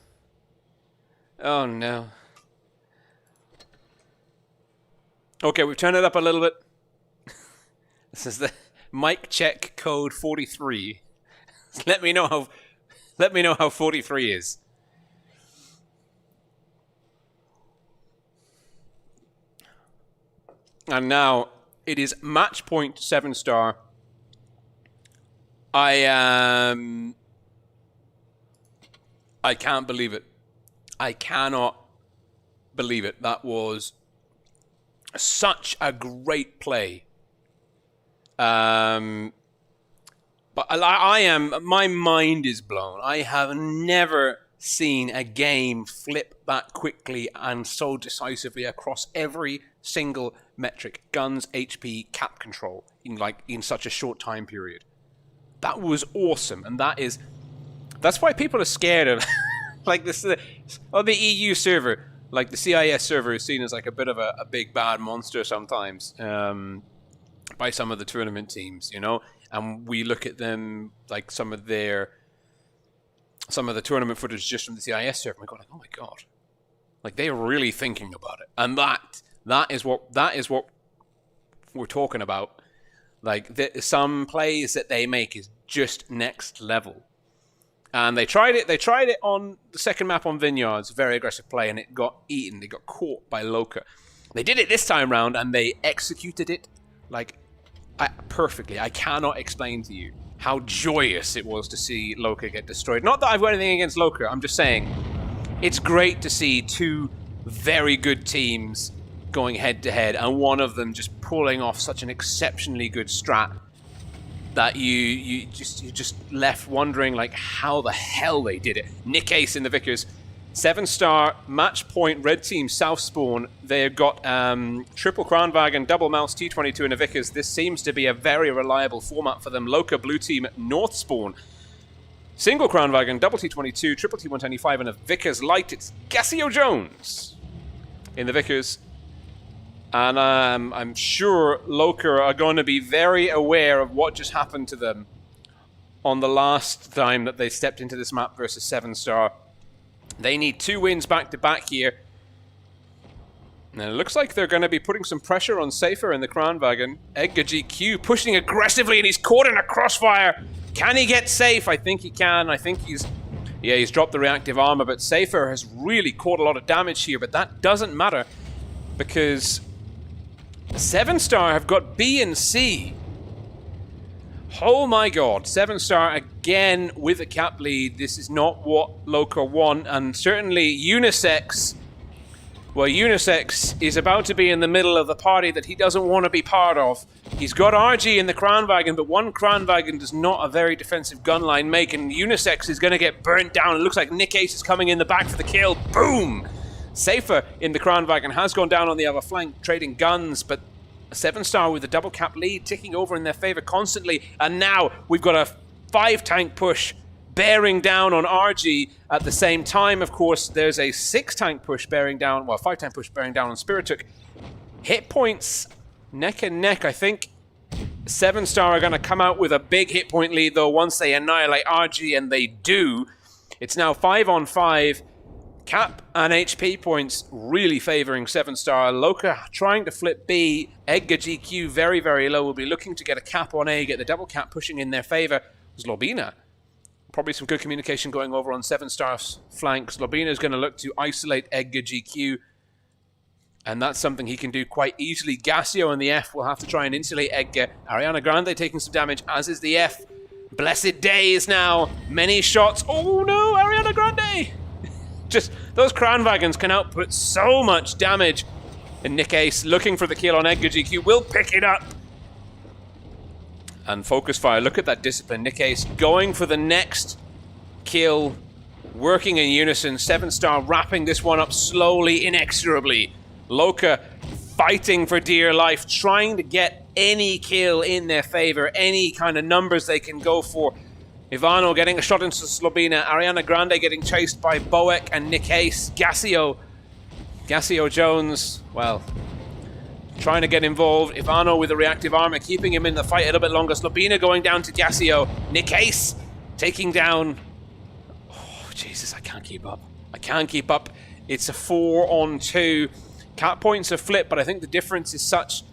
Oh, no. Okay, we've turned it up a little bit. This is the mic check code 43. Let me know how 43 is. And now it is match point 7-star. I can't believe it. I cannot believe it. That was such a great play. But my mind is blown. I have never seen a game flip that quickly and so decisively across every single metric. Guns, HP, cap control in such a short time period. That was awesome, and that's why people are scared of like this. Oh, the EU server, like the CIS server, is seen as like a bit of a big bad monster sometimes by some of the tournament teams, you know. And we look at them like some of the tournament footage just from the CIS server, and we go like, oh my god, like they're really thinking about it, and that is what we're talking about. Like some plays that they make is just next level. And they tried it on the second map on Vineyards, very aggressive play, and it got eaten. They got caught by Loca. They did it this time round, and they executed it like perfectly. I cannot explain to you how joyous it was to see Loca get destroyed. Not that I've got anything against Loca. I'm just saying it's great to see two very good teams going head to head, and one of them just pulling off such an exceptionally good strat that you just left wondering like how the hell they did it. Nick Ace in the Vickers, 7-star match point, red team south spawn. They've got triple Kranwagen, double mouse T22 in the Vickers. This seems to be a very reliable format for them. Loca blue team north spawn, single Kranwagen, double T22, triple T125 and a Vickers light. It's Gassio Jones in the Vickers. And I'm sure Loca are going to be very aware of what just happened to them on the last time that they stepped into this map versus 7-star. They need 2 wins back-to-back here. And it looks like they're going to be putting some pressure on Safer in the Kranwagen. Edgar GQ pushing aggressively, and he's caught in a crossfire. Can he get safe? I think he can. I think he's dropped the reactive armor, but Safer has really caught a lot of damage here, but that doesn't matter because 7-star have got B and C. Oh my god, 7-star again with a cap lead. This is not what Loca want, and certainly Unisex, well, Unisex is about to be in the middle of the party that he doesn't want to be part of. He's got RG in the Kranwagen, but one Kranwagen does not a very defensive gun line make, and Unisex is going to get burnt down. It looks like Nick Ace is coming in the back for the kill. Boom! Safer in the Kranwagen has gone down on the other flank, trading guns, but 7-star with a double cap lead ticking over in their favor constantly, and now we've got a 5-tank push bearing down on RG. At the same time, of course, there's a 6-tank push bearing down, well, 5-tank push bearing down on Spirituk. Hit points neck and neck. I think 7-star are going to come out with a big hit point lead, though, once they annihilate RG, and they do. It's now 5-on-5. Cap and HP points really favoring 7-star. Loca trying to flip B. Edgar GQ very, very low. Will be looking to get a cap on A, get the double cap pushing in their favor. Zlobina. Probably some good communication going over on 7-star's flank. Zlobina is going to look to isolate Edgar GQ, and that's something he can do quite easily. Gassio and the F will have to try and insulate Edgar. Ariana Grande taking some damage, as is the F. Blessed Days now. Many shots. Oh no, Ariana Grande! Just those Kranwagens can output so much damage. And Nick Ace looking for the kill on Edgar GQ will pick it up. And focus fire. Look at that discipline. Nick Ace going for the next kill working in unison. 7-star wrapping this one up slowly, inexorably. Loca fighting for dear life, trying to get any kill in their favor, any kind of numbers they can go for. Ivano getting a shot into Slobina. Ariana Grande getting chased by Boek and Nick Ace. Gassio Jones, well, trying to get involved. Ivano with the reactive armor, keeping him in the fight a little bit longer. Slobina going down to Gassio. Nick Ace taking down... Oh, Jesus, I can't keep up. It's a 4-on-2. Cap points are flipped, but I think the difference is such...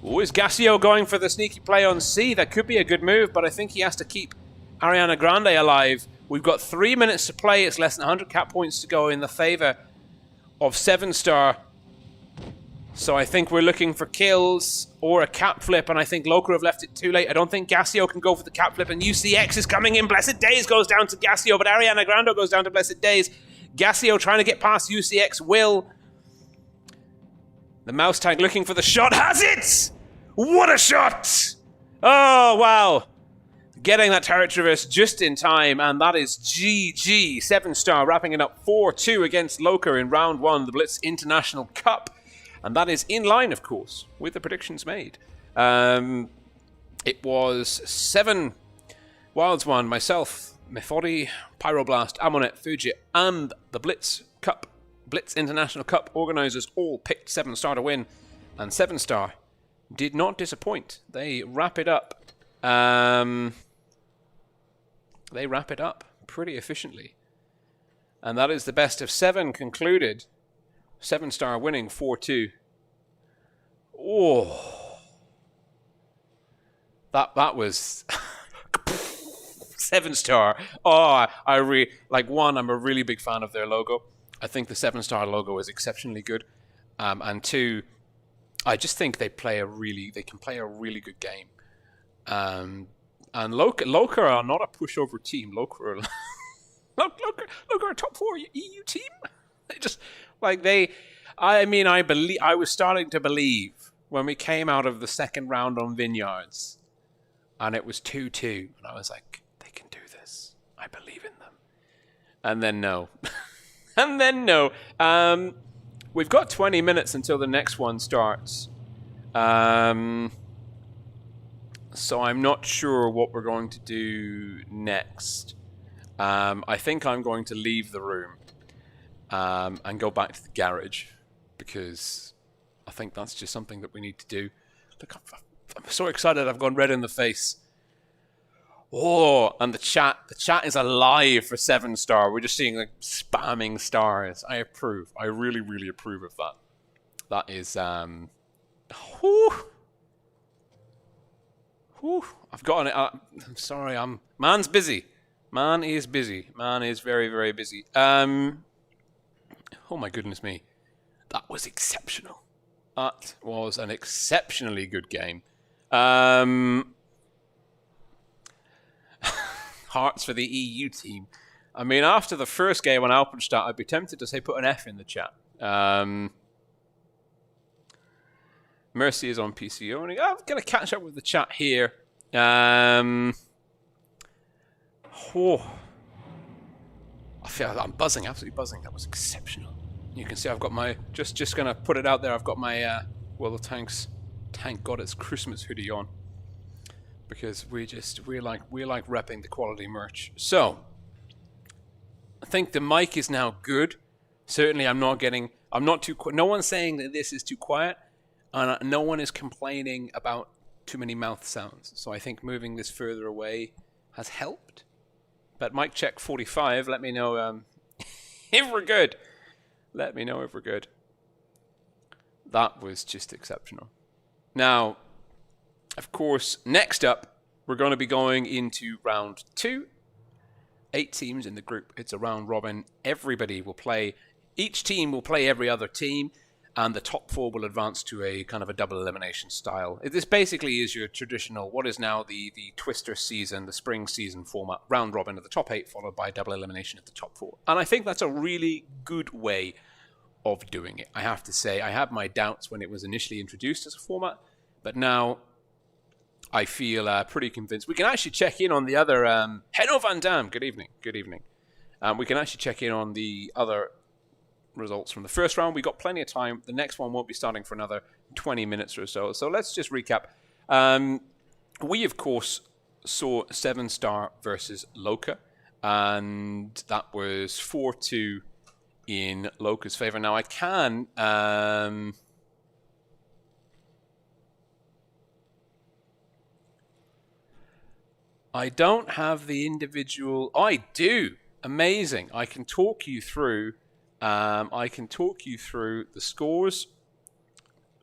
Oh, is Gassio going for the sneaky play on C? That could be a good move, but I think he has to keep Ariana Grande alive. We've got 3 minutes to play. It's less than 100 cap points to go in the favor of 7-star. So I think we're looking for kills or a cap flip, and I think Loca have left it too late. I don't think Gassio can go for the cap flip, and UCX is coming in. Blessed Days goes down to Gassio, but Ariana Grande goes down to Blessed Days. Gassio trying to get past UCX will. The mouse tank looking for the shot. Has it! What a shot! Oh, wow. Getting that turret traverse just in time, and that is GG. 7-star wrapping it up 4-2 against Loca in round 1, the Blitz International Cup. And that is in line, of course, with the predictions made. It was 7 Wilds 1, myself, Methodi, Pyroblast, Amonet, Fuji, and the Blitz International Cup organisers all picked 7-star to win. And 7-star did not disappoint. They wrap it up. They wrap it up pretty efficiently. And that is the best of 7 concluded. 7-star winning 4-2. Oh. That was 7-star. Oh, I'm a really big fan of their logo. I think the 7-star logo is exceptionally good. And 2, I just think they can play a really good game. And Loca are not a pushover team. Loca are a top 4 EU team. They just I was starting to believe when we came out of the second round on Vineyards, and it was 2-2, and I was like, they can do this. I believe in them. And then no. We've got 20 minutes until the next one starts. So I'm not sure what we're going to do next. I think I'm going to leave the room and go back to the garage, because I think that's just something that we need to do. Look, I'm so excited. I've gone red in the face. Oh, and the chat is alive for 7-star. We're just seeing like spamming stars. I approve. I really, really approve of that. That is I've gotten it. I'm sorry. Man's busy. Man is busy. Man is very, very busy. Oh my goodness me. That was exceptional. That was an exceptionally good game. Hearts for the EU team. I mean, after the first game on Alpenstadt, I'd be tempted to say put an F in the chat. Mercy is on PC only. I'm going to catch up with the chat here. I feel like I'm buzzing, absolutely buzzing. That was exceptional. You can see I've got my, just going to put it out there, I've got my World of Tanks, thank God it's Christmas hoodie on. Because we like repping the quality merch. So, I think the mic is now good. Certainly no one's saying that this is too quiet. And no one is complaining about too many mouth sounds. So I think moving this further away has helped. But mic check 45, let me know if we're good. Let me know if we're good. That was just exceptional. Now, of course, next up, we're going to be going into round 2. 8 teams in the group. It's a round robin. Everybody will play. Each team will play every other team. And the top 4 will advance to a kind of a double elimination style. This basically is your traditional, what is now the Twister season, the spring season format, round robin of the top 8, followed by double elimination of the top 4. And I think that's a really good way of doing it. I have to say, I had my doubts when it was initially introduced as a format, but now I feel pretty convinced. We can actually check in on the other, Henno Van Dam, good evening. We can actually check in on the other results from the first round. We got plenty of time. The next one won't be starting for another 20 minutes or so. So let's just recap. We, of course, saw 7-star versus Loca, and that was 4-2 in Loca's favor. Now, I can... I don't have the individual... Oh, I do! Amazing. I can talk you through... the scores.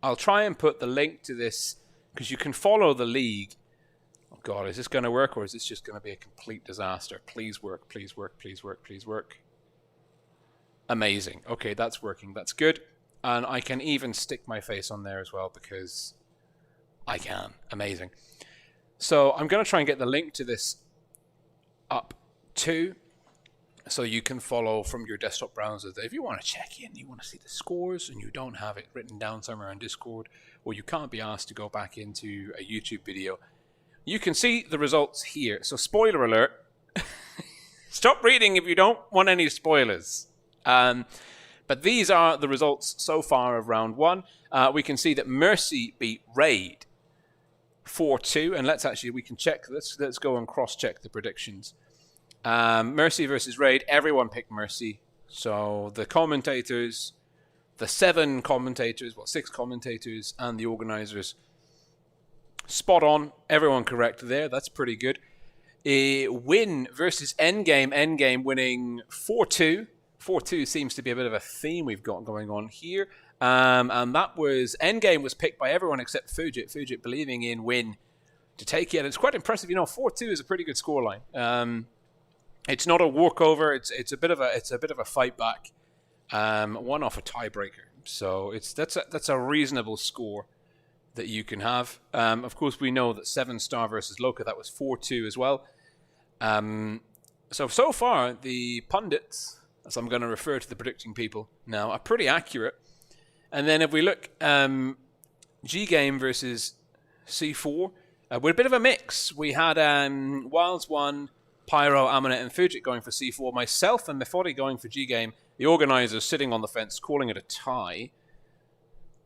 I'll try and put the link to this, because you can follow the league. Oh, God, is this going to work, or is this just going to be a complete disaster? Please work, please work, please work, please work. Amazing. Okay, that's working. That's good. And I can even stick my face on there as well, because I can. Amazing. So I'm going to try and get the link to this up too, so you can follow from your desktop browser. If you want to check in, you want to see the scores, and you don't have it written down somewhere on Discord, or you can't be asked to go back into a YouTube video, you can see the results here. So spoiler alert, stop reading if you don't want any spoilers. But these are the results so far of round 1. We can see that Mercy beat Raid 4-2, and we can check. Let's go and cross-check the predictions. Mercy versus Raid, everyone picked Mercy. So the commentators, the 6 commentators, and the organizers, spot on. Everyone correct there. That's pretty good. Win versus Endgame. Endgame winning 4-2. 4-2 seems to be a bit of a theme we've got going on here. And that was... Endgame was picked by everyone except Fujit. Fujit believing in Win to take it. It's quite impressive. 4-2 is a pretty good scoreline. It's not a walkover. It's a bit of a fight back. One off a tiebreaker. So that's a reasonable score that you can have. Of course, we know that 7-star versus Loca, that was 4-2 as well. So far, the pundits, as I'm going to refer to the predicting people now, are pretty accurate. And then if we look, G-Game versus C4, with a bit of a mix. We had Wilds 1, Pyro, Aminet, and Fujit going for C4. Myself and Mefodi going for G-Game. The organisers sitting on the fence, calling it a tie.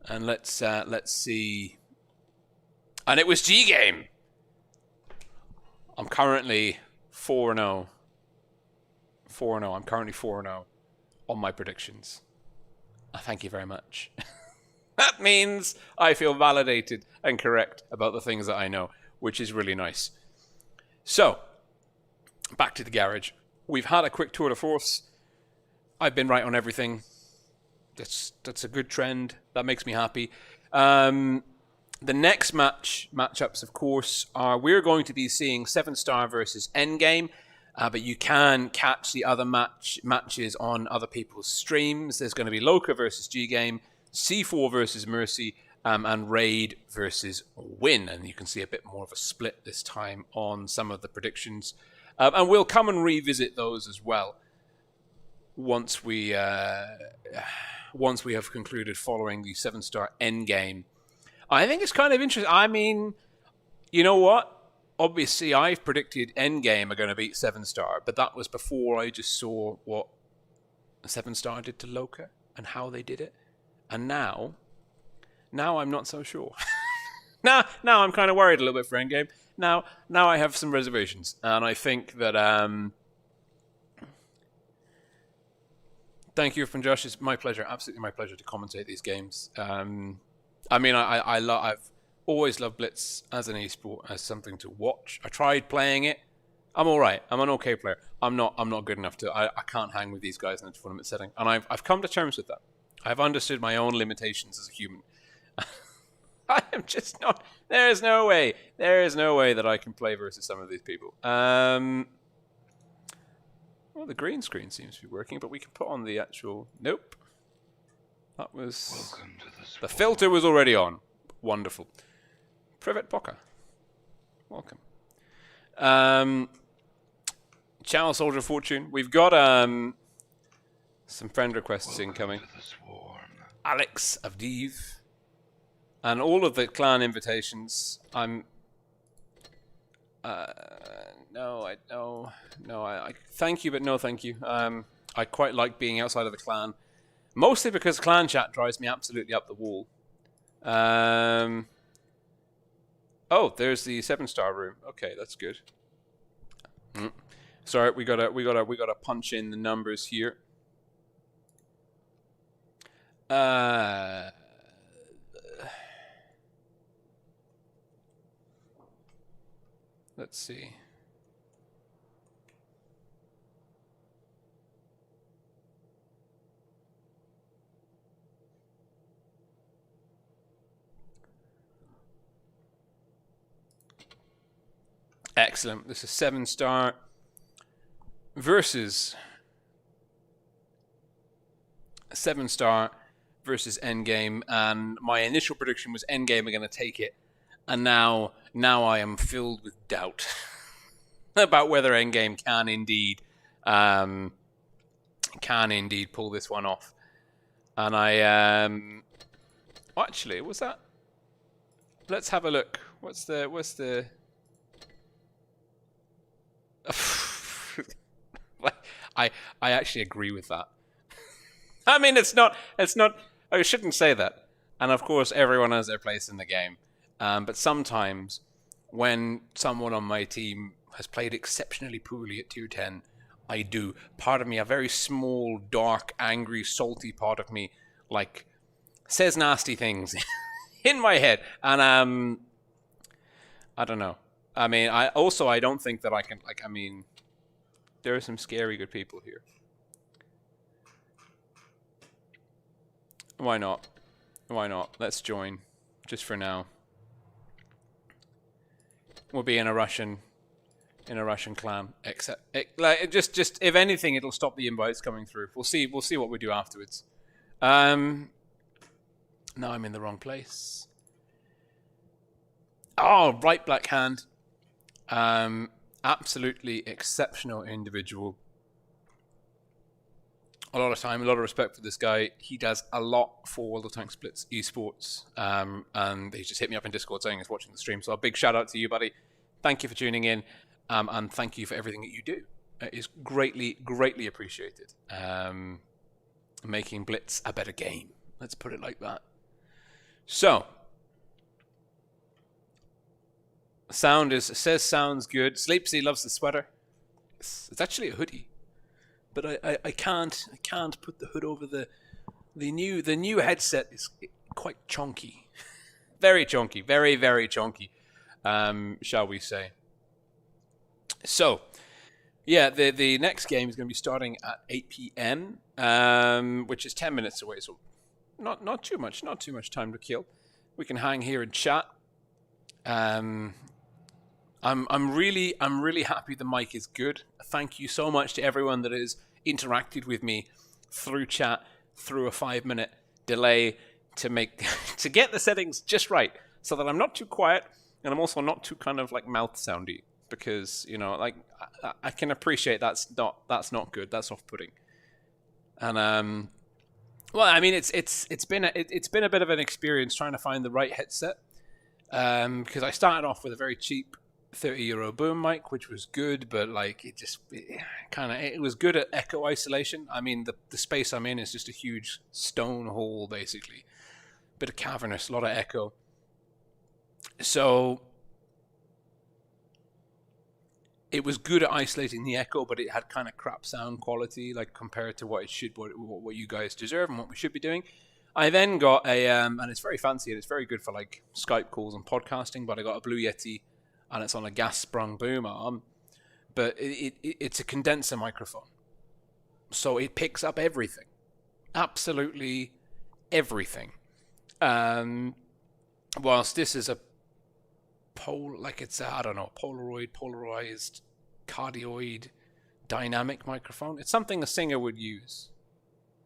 And let's see. And it was G-Game. I'm currently 4-0. 4-0. I'm currently 4-0 on my predictions. Thank you very much. That means I feel validated and correct about the things that I know, which is really nice. So, back to the garage. We've had a quick tour de force. I've been right on everything. That's a good trend. That makes me happy. The next matchups, of course, are we're going to be seeing 7-star versus Endgame. But you can catch the other matches on other people's streams. There's going to be Loca versus G-Game, C4 versus Mercy, and Raid versus Win. And you can see a bit more of a split this time on some of the predictions. And we'll come and revisit those as well once we have concluded following the 7-star Endgame. I think it's kind of interesting. I mean, you know what? Obviously, I've predicted Endgame are going to beat 7-star, but that was before I just saw what 7-star did to Loca and how they did it. And now I'm not so sure. now I'm kind of worried a little bit for Endgame. Now I have some reservations, and I think that thank you, from Josh. It's my pleasure, absolutely my pleasure to commentate these games. I mean, I've always loved Blitz as an esport, as something to watch. I tried playing it. I'm all right. I'm an okay player. I'm not good enough to. I can't hang with these guys in a tournament setting, and I've come to terms with that. I've understood my own limitations as a human. I am just not. There is no way that I can play versus some of these people. Well, the green screen seems to be working, but we can put on the actual. Nope. That was. The filter was already on. Wonderful. Privet Poker. Welcome. Channel Soldier of Fortune. We've got some friend requests incoming. Alex Avdiv. And all of the clan invitations. I'm No, I thank you, but no, thank you. I quite like being outside of the clan, mostly because clan chat drives me absolutely up the wall. Oh, there's the 7-star room. Okay, that's good. Sorry, we gotta punch in the numbers here. Let's see. Excellent. This is 7-star versus 7-star versus Endgame, and my initial prediction was Endgame are going to take it, and now I am filled with doubt about whether Endgame can indeed pull this one off. And I actually, was that? Let's have a look. What's the I actually agree with that. I mean, it's not. I shouldn't say that. And of course, everyone has their place in the game. But sometimes, when someone on my team has played exceptionally poorly at tier 10, I do. Part of me, a very small, dark, angry, salty part of me, like, says nasty things in my head. And I don't know. I mean, I don't think that I can. Like, I mean, there are some scary good people here. Why not? Why not? Let's join, just for now. We'll be in a Russian clan. Except, like, just if anything, it'll stop the invites coming through. We'll see what we do afterwards. Now I'm in the wrong place. Oh, right black hand. Absolutely exceptional individual. A lot of time, a lot of respect for this guy. He does a lot for World of Tanks Blitz Esports. And he just hit me up in Discord saying he's watching the stream. So a big shout out to you, buddy. Thank you for tuning in. And thank you for everything that you do. It is greatly, greatly appreciated. Making Blitz a better game. Let's put it like that. So, says sounds good. Sleepsy loves the sweater. It's actually a hoodie. But I can't put the hood over the new headset is quite chunky, very chunky, very very chunky, shall we say? So, yeah, the next game is going to be starting at 8 p.m., which is 10 minutes away. So, not too much time to kill. We can hang here and chat. I'm really happy the mic is good. Thank you so much to everyone that has interacted with me through chat, through a 5-minute delay to get the settings just right, so that I'm not too quiet and I'm also not too kind of like mouth soundy, because like I can appreciate that's not good. That's off-putting. And well, I mean it's been a bit of an experience trying to find the right headset, because I started off with a very cheap €30 boom mic, which was good, but like it was good at echo isolation. I mean, the space I'm in is just a huge stone hole, basically, bit of cavernous, a lot of echo. So it was good at isolating the echo, but it had kind of crap sound quality, like compared to what you guys deserve and what we should be doing. I then got a and it's very fancy and it's very good for like Skype calls and podcasting, but I got a Blue Yeti. And it's on a gas-sprung boom arm, but it's a condenser microphone. So it picks up everything. Absolutely everything. Whilst this is a polarized, cardioid, dynamic microphone. It's something a singer would use,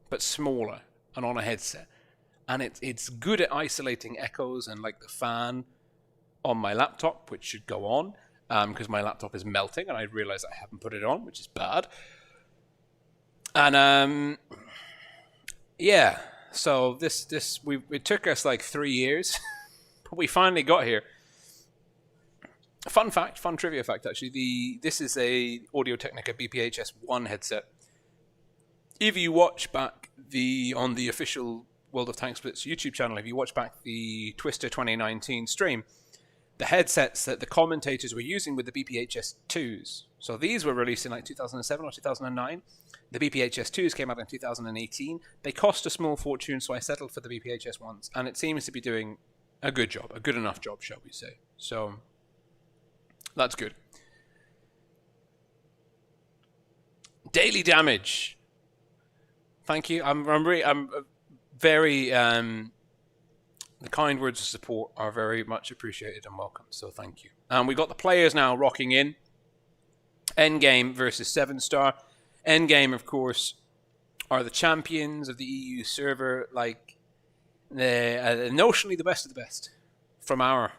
but smaller and on a headset. And it's good at isolating echoes and like the fan on my laptop, which should go on, because my laptop is melting and I realize I haven't put it on, which is bad. And yeah, so it took us like 3 years, but we finally got here. Fun fact, fun trivia fact actually. This is a Audio-Technica BPHS1 headset. If you watch back on the official World of Tanks Blitz YouTube channel, if you watch back the Twister 2019 stream, the headsets that the commentators were using were the BPHS2s. So these were released in like 2007 or 2009. The BPHS2s came out in 2018. They cost a small fortune, so I settled for the BPHS1s, and it seems to be doing a good job, a good enough job, shall we say. So that's good. Daily damage. Thank you. I'm very the kind words of support are very much appreciated and welcome. So thank you. And we got the players now rocking in. Endgame versus 7-Star. Endgame, of course, are the champions of the EU server. Like notionally the best of the best from our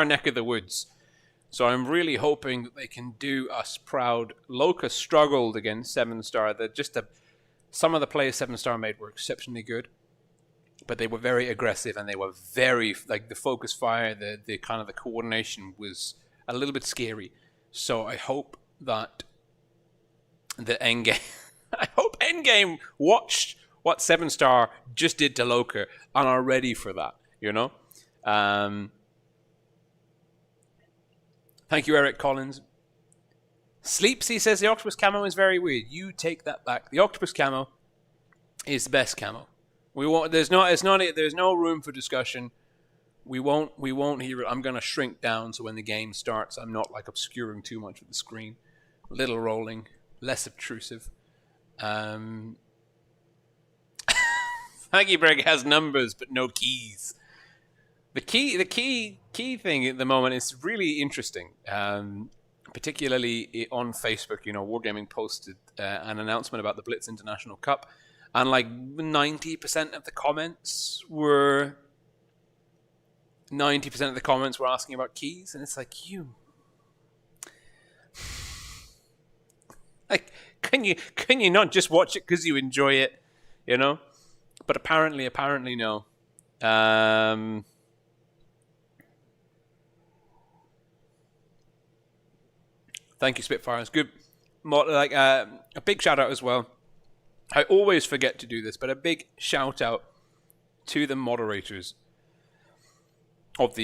neck of the woods. So I'm really hoping that they can do us proud. Loca struggled against 7-Star. Some of the plays 7-Star made were exceptionally good, but they were very aggressive and they were very, like, the focus fire, the kind of the coordination was a little bit scary. So I hope that the Endgame, I hope Endgame watched what 7-Star just did to Loca and are ready for that, you know? Thank you, Eric Collins. Sleepsy says the octopus camo is very weird. You take that back. The octopus camo is the best camo. There's no room for discussion. We won't hear it. I'm gonna shrink down so when the game starts, I'm not like obscuring too much of the screen. Little rolling, less obtrusive. Faggy Breg has numbers but no keys. The key thing at the moment is really interesting. Particularly on Facebook, Wargaming posted an announcement about the Blitz International Cup, and like 90% of the comments were asking about keys, and it's like, like, can you not just watch it because you enjoy it, But apparently no. Thank you, Spitfire. It's good. A big shout out as well. I always forget to do this, but a big shout out to the moderators of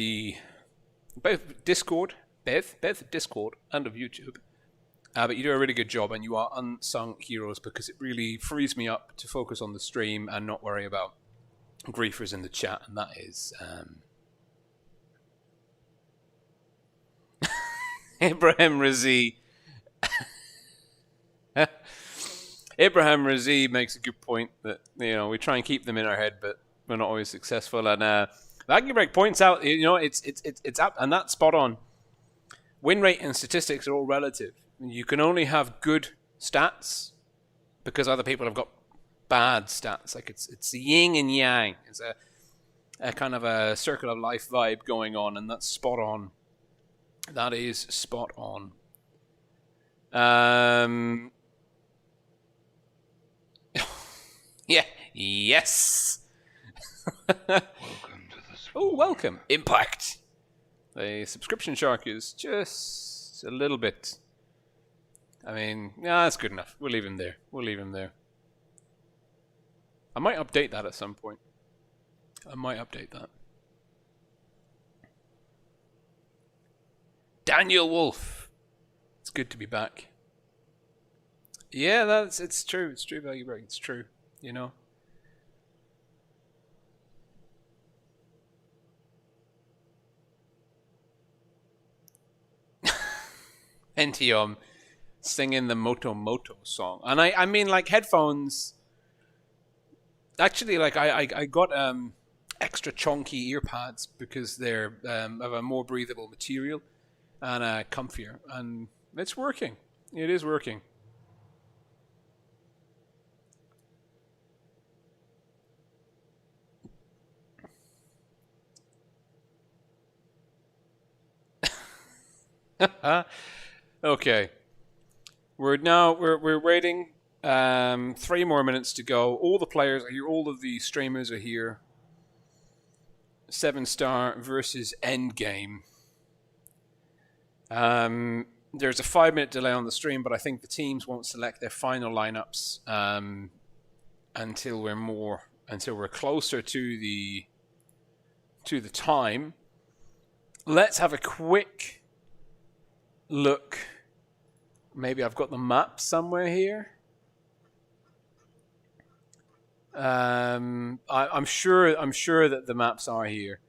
both Discord, Discord, and of YouTube. But you do a really good job, and you are unsung heroes because it really frees me up to focus on the stream and not worry about griefers in the chat, and that is Ibrahim Razi. Ibrahim Razi makes a good point that we try and keep them in our head, but we're not always successful. And Aggiebrek points out, it's up, and that's spot on. Win rate and statistics are all relative. You can only have good stats because other people have got bad stats. Like it's yin and yang. It's a kind of a circle of life vibe going on, and that's spot on. That is spot on. Yeah. Yes. Welcome to the sport. Oh, welcome. Impact. The subscription shark is just a little bit. I mean, yeah, that's good enough. We'll leave him there. I might update that at some point. Daniel Wolf. It's good to be back. Yeah, it's true. It's true, Value Break. It's true. Entium singing the Moto Moto song. And I mean, like, headphones. Actually, like, I got extra chunky ear pads because they're of a more breathable material and comfier. And it's working. It is working. Okay. We're waiting 3 more minutes to go. All the players are here, all of the streamers are here. 7-Star versus Endgame. There's a 5-minute delay on the stream, but I think the teams won't select their final lineups until we're closer to the time. Let's have a quick look. Maybe I've got the map somewhere here. I'm sure that the maps are here.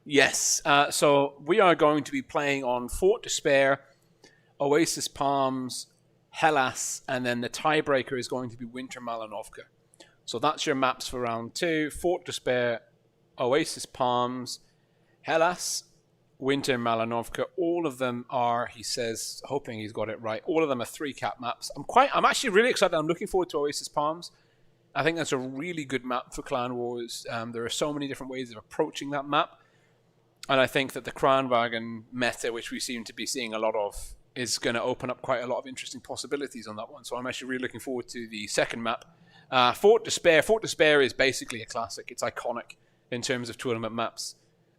Yes. So we are going to be playing on Fort Despair, Oasis Palms, Hellas, and then the tiebreaker is going to be Winter Malinovka. So that's your maps for round 2. Fort Despair, Oasis Palms, Hellas, Winter Malinovka. All of them are, he says, hoping he's got it right, all of them are 3-cap maps. I'm actually really excited. I'm looking forward to Oasis Palms. I think that's a really good map for Clan Wars. There are so many different ways of approaching that map. And I think that the Kranwagen meta, which we seem to be seeing a lot of, is going to open up quite a lot of interesting possibilities on that one. So I'm actually really looking forward to the second map. Fort Despair. Fort Despair is basically a classic. It's iconic in terms of tournament maps.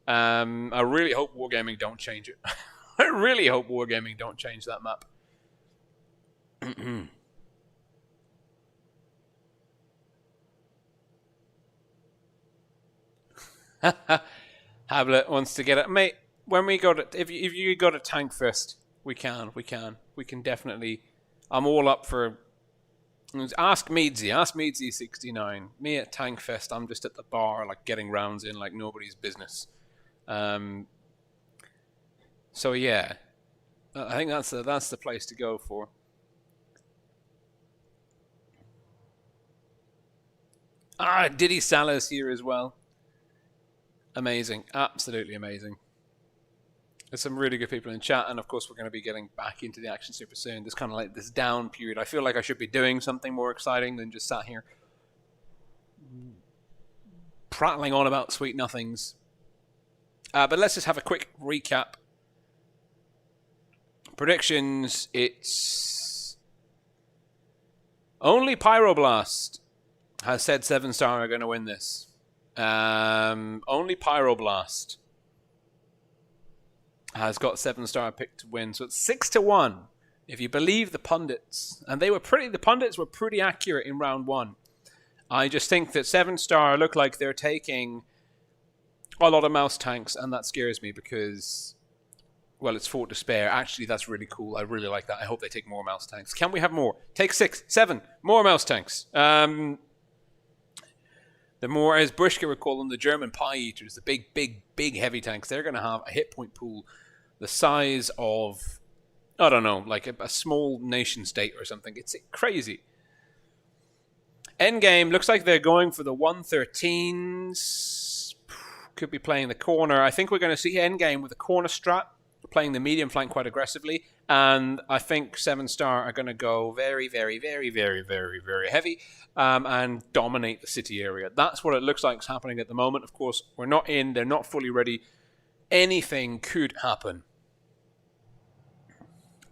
I really hope Wargaming don't change it. I really hope Wargaming don't change that map. Hablet wants to get it, mate. When we go to, if you go to tank first, we can definitely. I'm all up for. Ask Meadsy 69. Me at Tank Fest, I'm just at the bar, like getting rounds in like nobody's business. So yeah, I think that's the place to go for. Diddy Salah's here as well. Amazing, absolutely amazing. There's some really good people in chat, and of course we're going to be getting back into the action super soon. There's kind of like this down period. I feel like I should be doing something more exciting than just sat here prattling on about sweet nothings. But let's just have a quick recap. Predictions, it's only Pyroblast has said 7-star are going to win this. Only Pyroblast has got 7-star picked to win, so it's 6-1 if you believe the pundits, and the pundits were pretty accurate in round 1. I just think that 7-star look like they're taking a lot of mouse tanks, and that scares me because, well, it's Fort Despair. Actually, that's really cool. I really like that. I hope they take more mouse tanks. Can we have more? Take 6, 7 more mouse tanks. The more, as Bushka would call them, the German pie eaters, the big heavy tanks, they're going to have a hit point pool the size of, I don't know, like a small nation state or something. It's crazy. Endgame looks like they're going for the 113s. Could be playing the corner. I think we're going to see Endgame with a corner strat, playing the medium flank quite aggressively. And I think 7-star are going to go very, very, very, very, very, very heavy and dominate the city area. That's what it looks like is happening at the moment. Of course, we're not in. They're not fully ready. Anything could happen.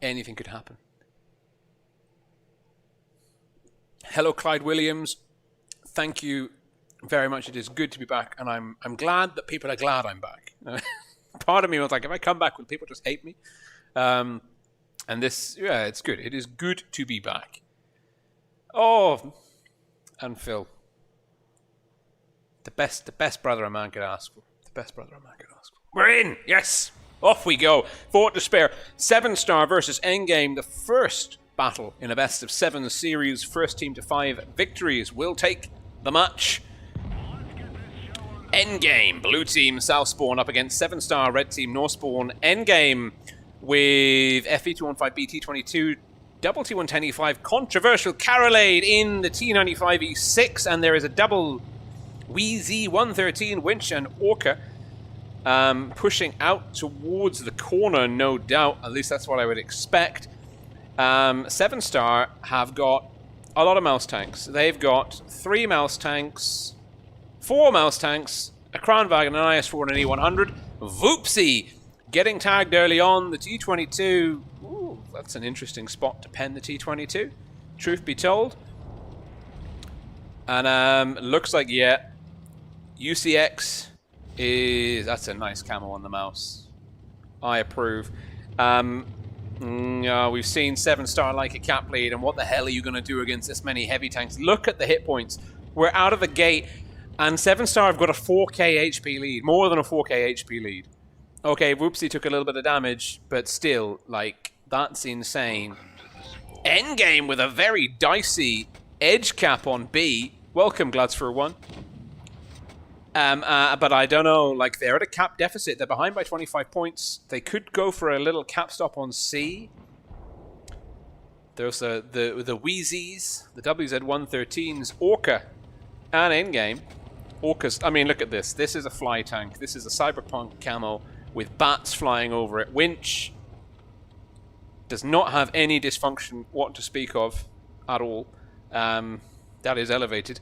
Anything could happen. Hello, Clyde Williams. Thank you very much. It is good to be back, and I'm glad that people are glad I'm back. Part of me was like, if I come back, will people just hate me? And this, yeah, it's good. It is good to be back. Oh, and Phil, the best brother a man could ask for. The best brother a man could ask for. We're in. Yes. Off we go. Fort Despair. 7-star versus Endgame. The first battle in a best of 7 series. First team to 5 victories will take the match. Endgame. Blue team Southspawn up against 7-star red team Northspawn. Endgame with FE215 BT22. Double T110E5. Controversial Carolade in the T95 E6. And there is a double Wheezy 113 Winch and Orca. Pushing out towards the corner, no doubt. At least that's what I would expect. 7-star have got a lot of mouse tanks. They've got 3 mouse tanks, 4 mouse tanks, a Kranwagen, an IS-4, and an E100. Voopsie getting tagged early on. The T22, ooh, that's an interesting spot to pen the T22, truth be told. And looks like, yeah, UCX is... That's a nice camo on the mouse. I approve. We've seen 7-star like a cap lead, and what the hell are you going to do against this many heavy tanks? Look at the hit points. We're out of the gate, and 7-star have got a 4k HP lead, more than a 4k HP lead. Okay, Whoopsie took a little bit of damage, but still, like, that's insane. Endgame with a very dicey edge cap on B. Welcome, Glads for 1. But I don't know, like, they're at a cap deficit. They're behind by 25 points. They could go for a little cap stop on C. There's the Wheezies, the WZ-113s, Orca, and Endgame. Orca's, I mean, look at this. This is a fly tank. This is a cyberpunk camo with bats flying over it. Winch does not have any dysfunction what to speak of at all. That is elevated.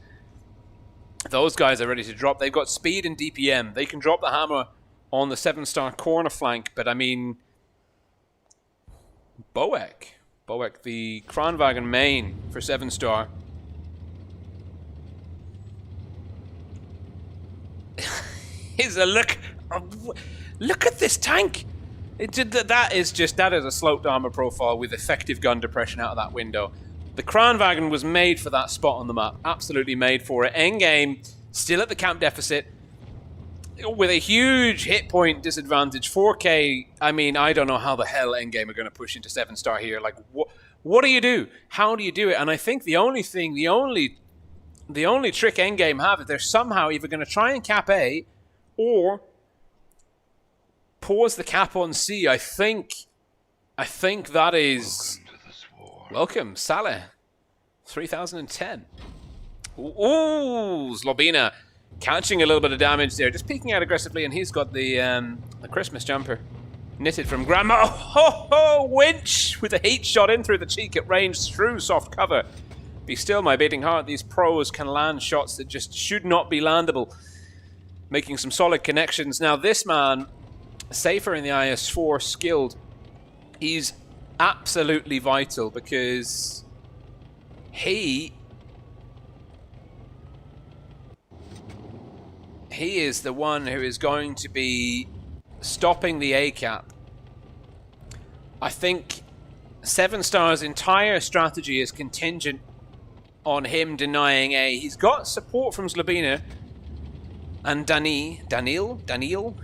Those guys are ready to drop. They've got speed and DPM. They can drop the hammer on the 7-star corner flank, but I mean... Boek, the Kranwagen main for 7-star. Is a look... Look at this tank! That is a sloped armor profile with effective gun depression out of that window. The Kranwagen was made for that spot on the map. Absolutely made for it. Endgame, still at the camp deficit, with a huge hit point disadvantage. 4k, I mean, I don't know how the hell Endgame are going to push into 7-star here. Like, what do you do? How do you do it? And I think the only trick Endgame have is they're somehow either going to try and cap A, or pause the cap on C. I think that is... Welcome, Saleh. 3010. Ooh, Zlobina catching a little bit of damage there. Just peeking out aggressively, and he's got the Christmas jumper. Knitted from Grandma. Oh, ho, ho, Winch with a heat shot in through the cheek at range through soft cover. Be still, my beating heart. These pros can land shots that just should not be landable. Making some solid connections. Now, this man, safer in the IS-4, skilled. He's absolutely vital because he is the one who is going to be stopping the A cap. I think 7-star's entire strategy is contingent on him denying A. He's got support from Zlobina and Daniil.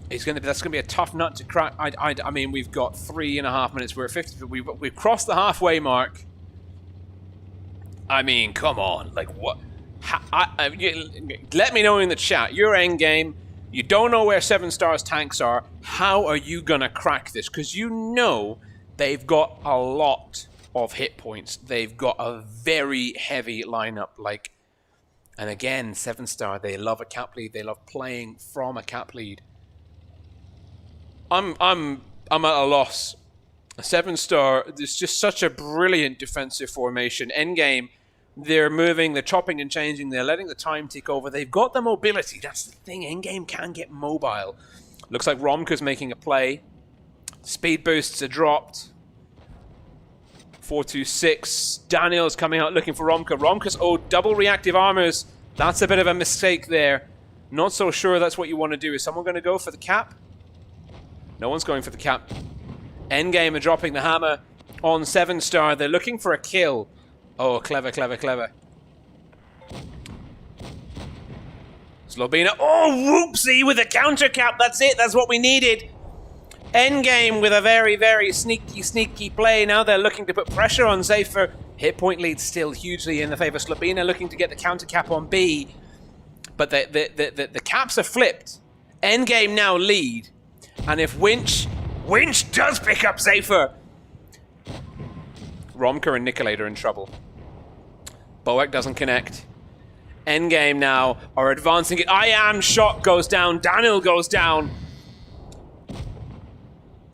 That's going to be a tough nut to crack. I mean, we've got 3.5 minutes. We're at 50. We've crossed the halfway mark. I mean, come on. Like, what? Let me know in the chat. You're Endgame. You don't know where 7-star's tanks are. How are you going to crack this? Because you know they've got a lot of hit points. They've got a very heavy lineup. Like, and again, 7-star, they love a cap lead. They love playing from a cap lead. I'm at a loss. 7-star, there's just such a brilliant defensive formation. Endgame, they're moving, they're chopping and changing, they're letting the time tick over. They've got the mobility. That's the thing. Endgame can get mobile. Looks like Romka's making a play. Speed boosts are dropped. 426. Daniel's coming out looking for Romka. Romka's double reactive armors. That's a bit of a mistake there. Not so sure that's what you want to do. Is someone going to go for the cap? No one's going for the cap. Endgame are dropping the hammer on 7-star. They're looking for a kill. Oh, clever. Zlobina. Oh, whoopsie with a counter cap. That's it. That's what we needed. Endgame with a very, very sneaky play. Now they're looking to put pressure on Zafer. Hit point lead still hugely in the favor of Zlobina, looking to get the counter cap on B. But the caps are flipped. Endgame now lead. And if Winch does pick up Zafer, Romka and Nicolate are in trouble. Boek doesn't connect. Endgame now are advancing it. I am shot goes down. Daniel goes down.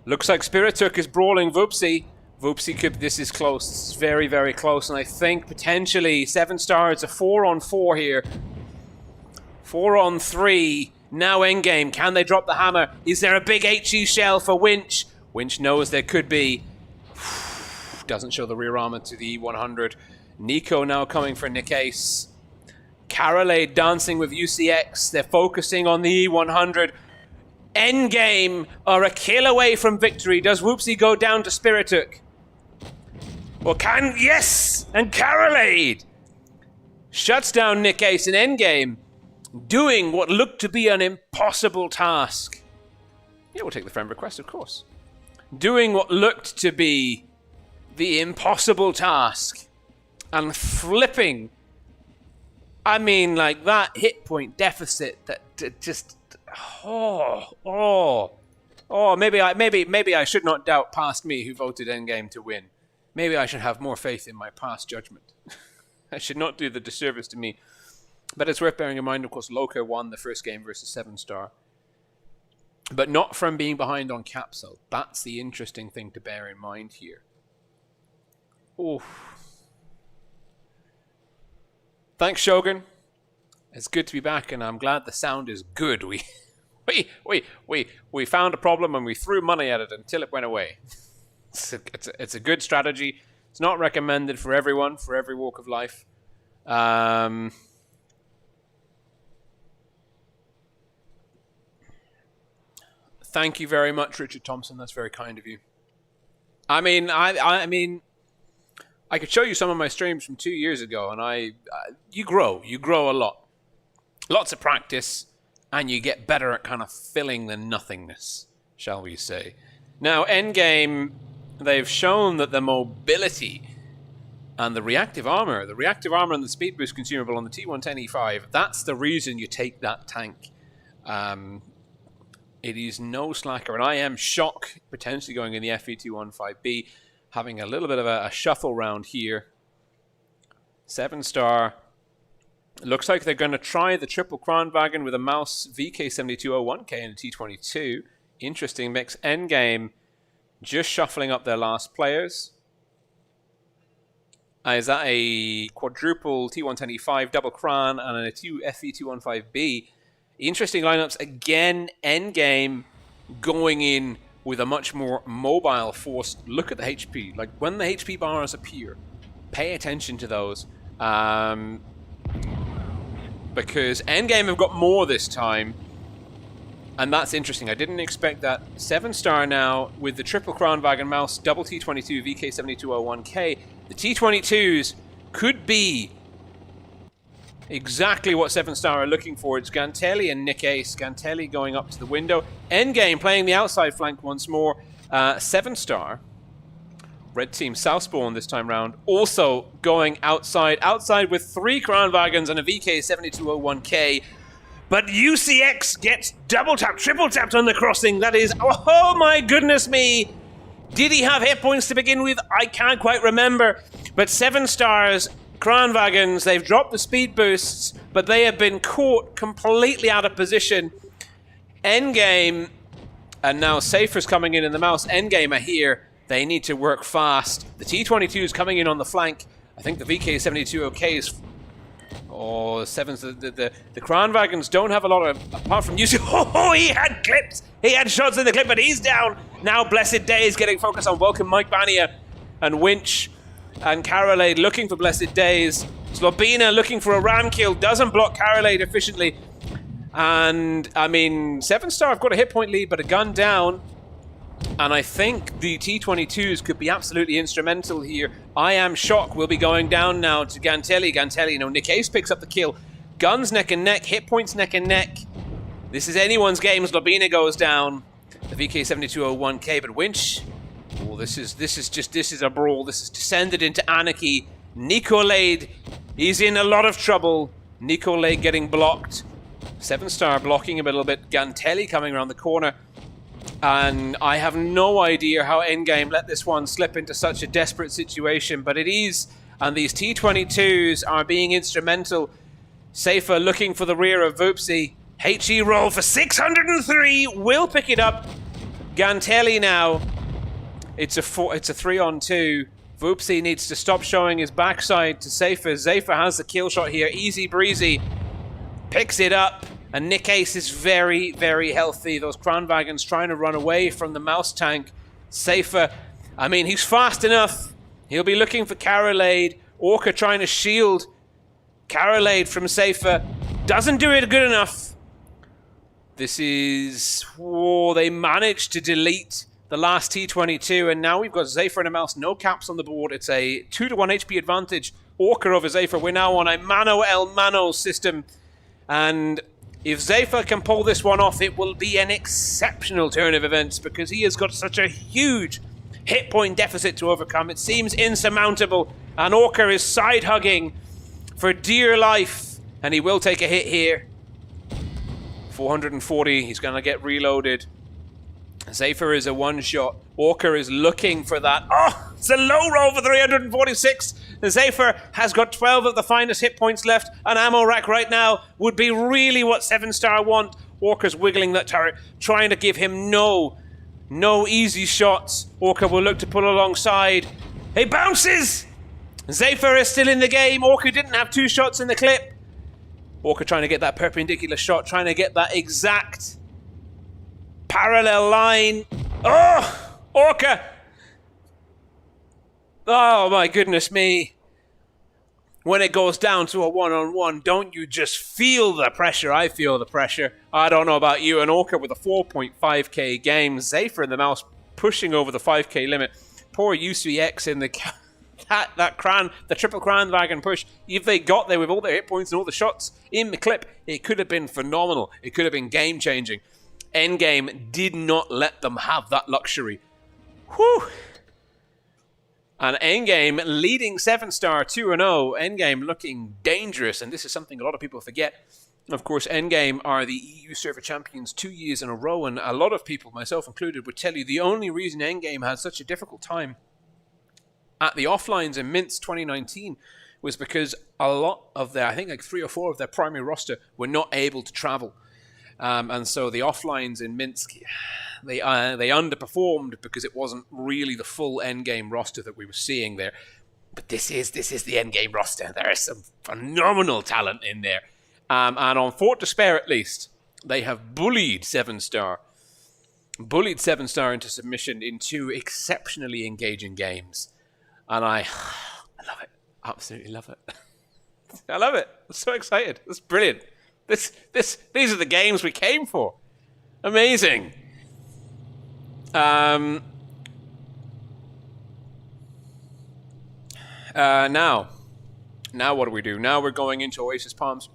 Looks like Spirituk is brawling Vupsi. Vupsi could. This is close. It's very, very close. And I think potentially 7-star. It's a 4-on-4 here. 4-on-3. Now Endgame. Can they drop the hammer? Is there a big HE shell for Winch? Winch knows there could be. doesn't show the rear armor to the E100. Nico now coming for Nick Ace. Karolade dancing with UCX. They're focusing on the E100. Endgame are a kill away from victory. Does Whoopsie go down to Spirituk? Or can... Yes! And Karolade shuts down Nick Ace in Endgame, doing what looked to be an impossible task. Yeah, we'll take the friend request, of course. Doing what looked to be the impossible task. And flipping. I mean, like, that hit point deficit that just... maybe I should not doubt past me who voted Endgame to win. Maybe I should have more faith in my past judgment. I should not do the disservice to me. But it's worth bearing in mind, of course, Loca won the first game versus 7-star. But not from being behind on Capsule. That's the interesting thing to bear in mind here. Oof. Thanks, Shogun. It's good to be back, and I'm glad the sound is good. We found a problem and we threw money at it until it went away. It's a good strategy. It's not recommended for everyone, for every walk of life. Thank you very much, Richard Thompson. That's very kind of you. I mean, I could show you some of my streams from 2 years ago, and you grow a lot. Lots of practice, and you get better at kind of filling the nothingness, shall we say. Now, Endgame, they've shown that the mobility and the reactive armor and the speed boost consumable on the T110E5, that's the reason you take that tank. It is no slacker, and I am shocked, potentially going in the FE215B, having a little bit of a shuffle round here. 7-star. Looks like they're going to try the triple Kranwagen with a Mouse VK7201K and a T22. Interesting mix. Endgame just shuffling up their last players. Is that a quadruple T110E5 double Kran and a FE215B? Interesting lineups. Again, Endgame going in with a much more mobile force. Look at the HP. Like, when the HP bars appear, pay attention to those. Because Endgame have got more this time. And that's interesting. I didn't expect that. 7-star now with the triple Kranwagen Mouse, double T22 VK7201K. The T22s could be exactly what 7-star are looking for. It's Gantelli and Nick Ace. Gantelli going up to the window. Endgame playing the outside flank once more. 7-star. Red team Southspawn this time round. Also going outside. Outside with 3 Kranwagens and a VK7201K. But UCX gets double tapped, triple tapped on the crossing. That is, oh my goodness me. Did he have hit points to begin with? I can't quite remember. But 7-stars, Kranwagens, they've dropped the speed boosts, but they have been caught completely out of position. Endgame, and now Safer's coming in the Mouse. Endgame are here. They need to work fast. The T22 is coming in on the flank. I think the VK72OK is... Oh, the 7s, the Kranwagens don't have a lot of... Apart from UC... Oh, he had clips! He had shots in the clip, but he's down! Now Blessed Days getting focused on Welcome Mike Bania and Winch and Karolade looking for Blessed Days. Slobina looking for a ram kill, doesn't block Karolade efficiently. And, I mean, 7-star have got a hit point lead, but a gun down. And I think the T22s could be absolutely instrumental here. I Am Shock will be going down now to Gantelli. Gantelli, no, Nick Ace picks up the kill. Guns neck and neck, hit points neck and neck. This is anyone's game. Slobina goes down. The VK7201K, but Winch. Oh, this is a brawl. This has descended into anarchy. Nicolade, he's in a lot of trouble. Nicolade getting blocked. 7-star blocking him a little bit. Gantelli coming around the corner. And I have no idea how Endgame let this one slip into such a desperate situation, but it is. And these T22s are being instrumental. Safer looking for the rear of Voopsy. HE roll for 603. Will pick it up. Gantelli now. It's a 3-on-2. Voopsy needs to stop showing his backside to Safer. Safer has the kill shot here. Easy breezy. Picks it up. And Nick Ace is very, very healthy. Those Kranwagens trying to run away from the Mouse tank. Safer. I mean, he's fast enough. He'll be looking for Carolade. Orca trying to shield Carolade from Safer. Doesn't do it good enough. This is... Whoa, they managed to delete the last T22, and now we've got Zephyr and a mouse. No caps on the board. It's a 2-1 HP advantage. Orca over Zephyr. We're now on a mano el mano system. And if Zephyr can pull this one off, it will be an exceptional turn of events because he has got such a huge hit point deficit to overcome. It seems insurmountable. And Orca is side-hugging for dear life. And he will take a hit here. 440. He's going to get reloaded. Zephyr is a one-shot. Orca is looking for that. Oh, it's a low roll for 346. Zephyr has got 12 of the finest hit points left. An ammo rack right now would be really what 7-star want. Orca's wiggling that turret, trying to give him no easy shots. Orca will look to pull alongside. He bounces! Zephyr is still in the game. Orca didn't have 2 shots in the clip. Orca trying to get that perpendicular shot, trying to get that exact parallel line. Oh! Orca! Oh my goodness me. When it goes down to a one-on-one, don't you just feel the pressure? I feel the pressure. I don't know about you. And Orca with a 4.5k game. Zephyr in the mouse pushing over the 5k limit. Poor UCX in the... the triple crown wagon push. If they got there with all their hit points and all the shots in the clip, it could have been phenomenal. It could have been game-changing. Endgame did not let them have that luxury. Whew! And Endgame leading 7-star 2-0. Endgame looking dangerous, and this is something a lot of people forget. Of course, Endgame are the EU server champions 2 years in a row, and a lot of people, myself included, would tell you the only reason Endgame had such a difficult time at the offlines in Minsk 2019 was because a lot of their, I think like 3 or 4 of their primary roster were not able to travel. And so the offlines in Minsk, they underperformed because it wasn't really the full Endgame roster that we were seeing there. But this is the Endgame roster. There is some phenomenal talent in there. And on Fort Despair at least, they have bullied 7-star. Bullied 7-star into submission in 2 exceptionally engaging games. And I love it. Absolutely love it. I love it. I'm so excited. It's brilliant. These are the games we came for. Amazing. Now what do we do? Now we're going into Oasis Palms.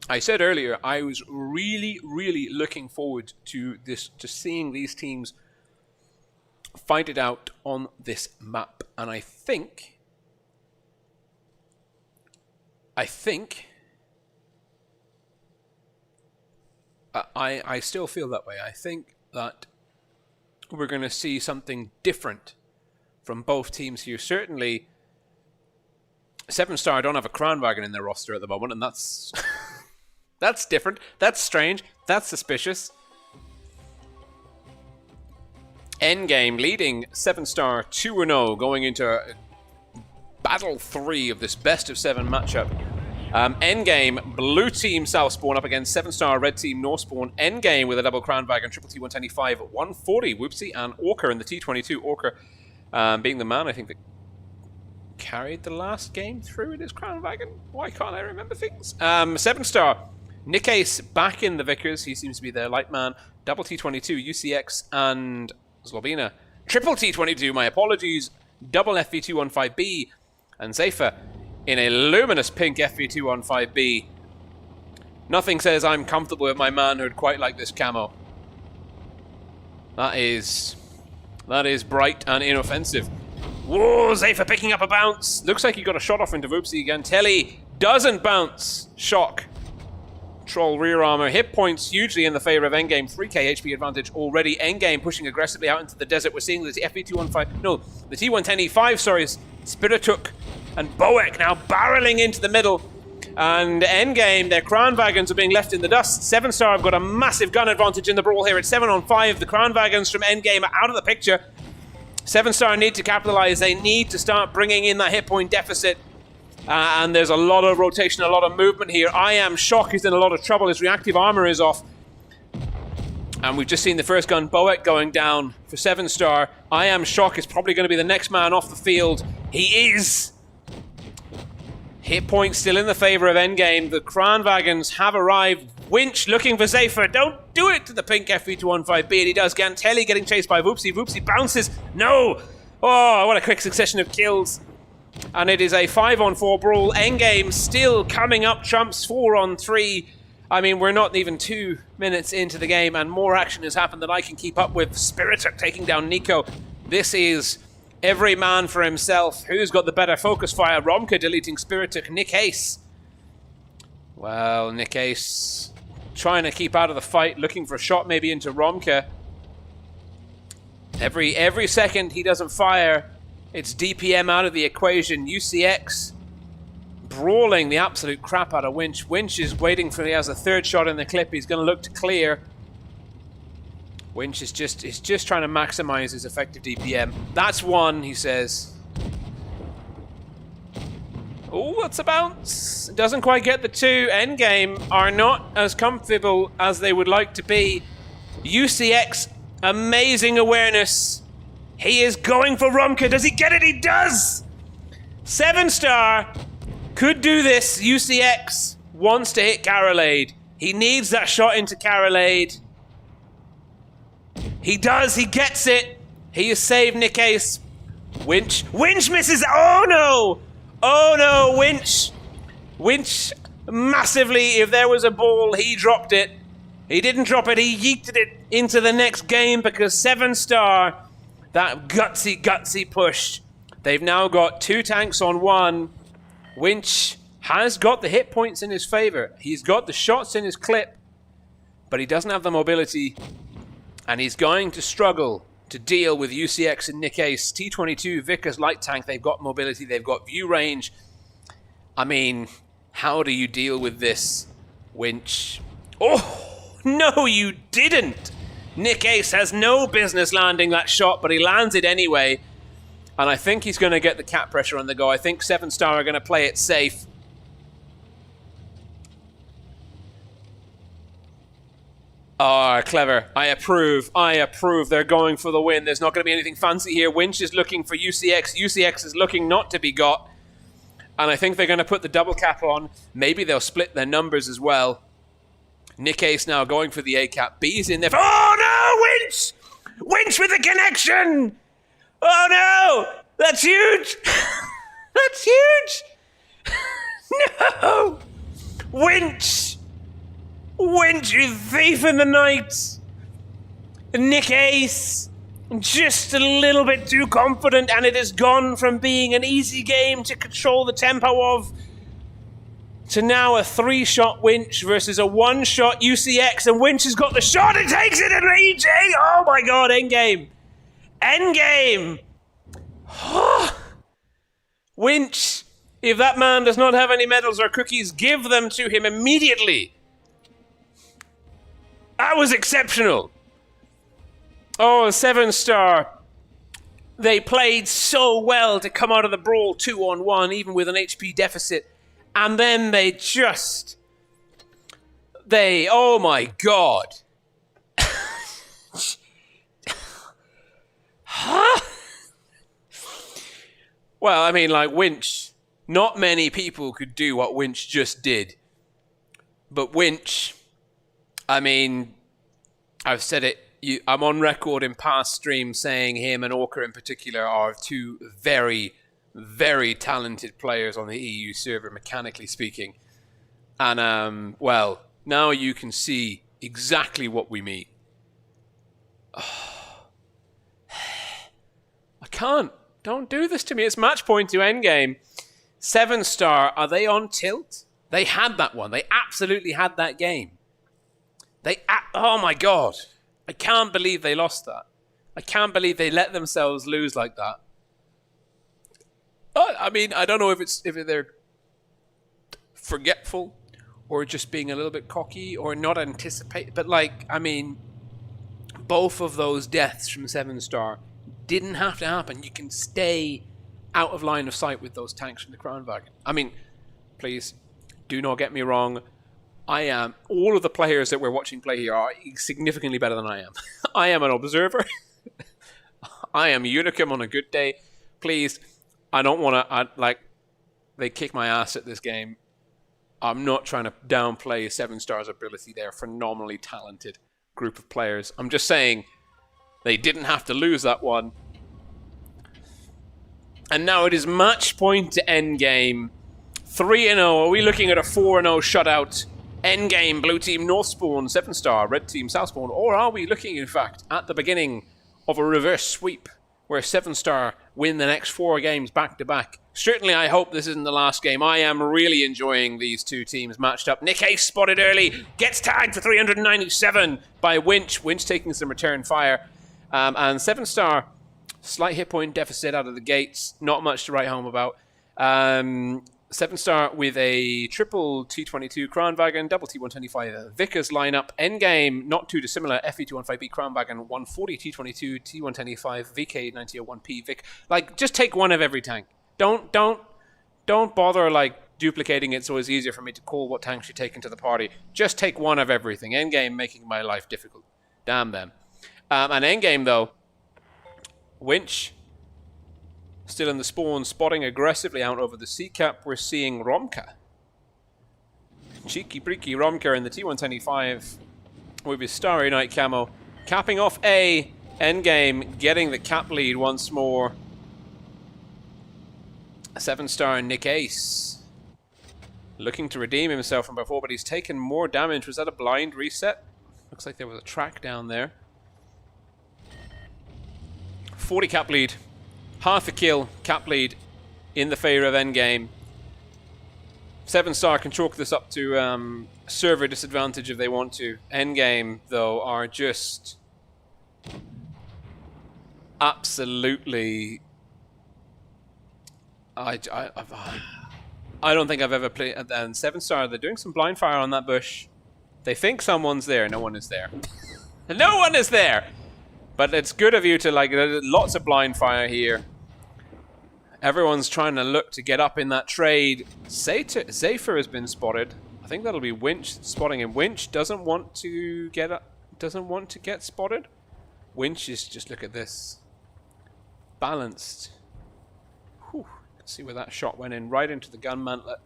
I said earlier I was really, really looking forward to seeing these teams fight it out on this map, and I think I still feel that way. I think that we're going to see something different from both teams here. Certainly, 7-star don't have a crown wagon in their roster at the moment, and that's that's different. That's strange. That's suspicious. Endgame leading 7-star 2-0 going into Battle 3 of this best of 7 matchup. Endgame, blue team South Spawn up against 7-star red team North Spawn. Endgame with a double crown wagon, triple T125, 140, Whoopsie, and Orca in the T22. Orca being the man, I think, that carried the last game through in his crown wagon. Why can't I remember things? 7-star Nick Ace back in the Vickers. He seems to be their light man. Double T22, UCX, and Zlobina. Triple T22, my apologies. Double FV215B. And Zephyr in a luminous pink FV215B. Nothing says I'm comfortable with my manhood quite like this camo. That is bright and inoffensive. Whoa, Zephyr picking up a bounce. Looks like he got a shot off into Voopsie again. Telly doesn't bounce. Shock. Troll rear armor. Hit points hugely in the favor of Endgame. 3k HP advantage already. Endgame pushing aggressively out into the desert. We're seeing the FV215. No, the T110E5, sorry, Spirituk and Boek now barreling into the middle. And Endgame, their crown wagons are being left in the dust. 7-star have got a massive gun advantage in the brawl here. It's 7-on-5. The crown wagons from Endgame are out of the picture. 7-star need to capitalize. They need to start bringing in that hit point deficit. And there's a lot of rotation, a lot of movement here. I Am Shock is in a lot of trouble. His reactive armor is off. And we've just seen the first gun, Boek, going down for 7-star. I Am Shock is probably going to be the next man off the field. He is. Hit point still in the favor of Endgame. The Kranvagons have arrived. Winch looking for Zephyr. Don't do it to the pink FV215B. And he does. Gantelli getting chased by Voopsy. Voopsy bounces. No. Oh, what a quick succession of kills. And it is a 5-on-4 brawl. Endgame still coming up trumps 4-on-3. I mean, we're not even 2 minutes into the game, and more action has happened than I can keep up with. Spiritek taking down Nico. This is every man for himself. Who's got the better focus fire? Romka deleting Spiritek. Nick Ace. Well, Nick Ace trying to keep out of the fight, looking for a shot maybe into Romka. Every second he doesn't fire, it's DPM out of the equation. UCX brawling the absolute crap out of Winch. Winch is waiting for, he has a third shot in the clip. He's going to look to clear. Winch is just trying to maximize his effective DPM. That's one, he says. Oh, that's a bounce. Doesn't quite get the two. Endgame are not as comfortable as they would like to be. UCX, amazing awareness. He is going for Romka. Does he get it? He does! 7-star could do this. UCX wants to hit Carolade. He needs that shot into Carolade. He does. He gets it. He has saved Nick Ace. Winch misses. Oh no! Oh no, Winch massively. If there was a ball, he dropped it. He didn't drop it. He yeeted it into the next game because 7-star, that gutsy push. They've now got 2 tanks on 1. Winch has got the hit points in his favor. He's got the shots in his clip, but he doesn't have the mobility, and he's going to struggle to deal with UCX and Nick Ace. T22, Vickers light tank, they've got mobility, they've got view range. I mean, how do you deal with this, Winch? Oh, no you didn't! Nick Ace has no business landing that shot, but he lands it anyway. And I think he's going to get the cap pressure on the go. I think 7-star are going to play it safe. Ah, clever. I approve. They're going for the win. There's not going to be anything fancy here. Winch is looking for UCX. UCX is looking not to be got. And I think they're going to put the double cap on. Maybe they'll split their numbers as well. Nick Ace now going for the A cap. B's in there. Oh no, Winch! Winch with the connection! Oh no! That's huge! That's huge! No! Winch! Winch, you thief in the night! Nick Ace, just a little bit too confident, and it has gone from being an easy game to control the tempo of to now a 3-shot Winch versus a 1-shot UCX, and Winch has got the shot and takes it in EJ! Oh my god, Endgame! Endgame! Winch, if that man does not have any medals or cookies, give them to him immediately. That was exceptional. Oh, 7-star. They played so well to come out of the brawl 2-on-1, even with an HP deficit. And then oh my god. Huh? Well, I mean, like, Winch, not many people could do what Winch just did. But Winch, I mean, I've said it, I'm on record in past streams saying him and Orca in particular are 2 very, very talented players on the EU server, mechanically speaking. And, well, now you can see exactly what we mean. Oh. I can't. Don't do this to me. It's match point to Endgame. 7-star, are they on tilt? They had that one. They absolutely had that game. Oh my god. I can't believe they lost that. I can't believe they let themselves lose like that. I mean, I don't know if they're forgetful or just being a little bit cocky or not anticipate. But like, I mean, both of those deaths from 7-star didn't have to happen. You can stay out of line of sight with those tanks from the Kranvagen. I mean, please, do not get me wrong. All of the players that we're watching play here are significantly better than I am. I am an observer. I am Unicum on a good day. Please, I don't want to, like, they kick my ass at this game. I'm not trying to downplay 7star's ability. They're a phenomenally talented group of players. I'm just saying they didn't have to lose that one. And now it is match point to Endgame. 3-0. Are we looking at a 4-0 shutout? Endgame, blue team North Spawn, 7star, red team South Spawn. Or are we looking, in fact, at the beginning of a reverse sweep where 7star win the next 4 games back-to-back? Certainly, I hope this isn't the last game. I am really enjoying these two teams matched up. Nick Ace spotted early, gets tagged for 397 by Winch. Winch taking some return fire. And 7star, slight hit point deficit out of the gates. Not much to write home about. 7star with a triple T22 Kranwagen, double T125 Vickers lineup. Endgame, not too dissimilar. FE215B Kranwagen, 140 T22, T125 VK901P Vic. Like, just take one of every tank. Don't bother like duplicating it so it's easier for me to call what tanks you're taking to the party. Just take one of everything. Endgame making my life difficult. Damn them. And Endgame though, Winch still in the spawn, spotting aggressively out over the C-cap. We're seeing Romka. Cheeky breaky Romka in the T125 with his Starry Night camo. Capping off A. Endgame getting the cap lead once more. 7star Nick Ace looking to redeem himself from before, but he's taken more damage. Was that a blind reset? Looks like there was a track down there. 40 cap lead. Half a kill cap lead in the favor of Endgame. 7star can chalk this up to server disadvantage if they want to. Endgame, though, are just absolutely... I don't think I've ever played... And 7star, they're doing some blind fire on that bush. They think someone's there. No one is there. No one is there! But it's good of you to, like, lots of blind fire here. Everyone's trying to look to get up in that trade. Zephyr has been spotted. I think that'll be Winch spotting him. Winch doesn't want to get up, doesn't want to get spotted. Winch is just, look at this. Balanced. Whew. See where that shot went in, right into the gun mantlet.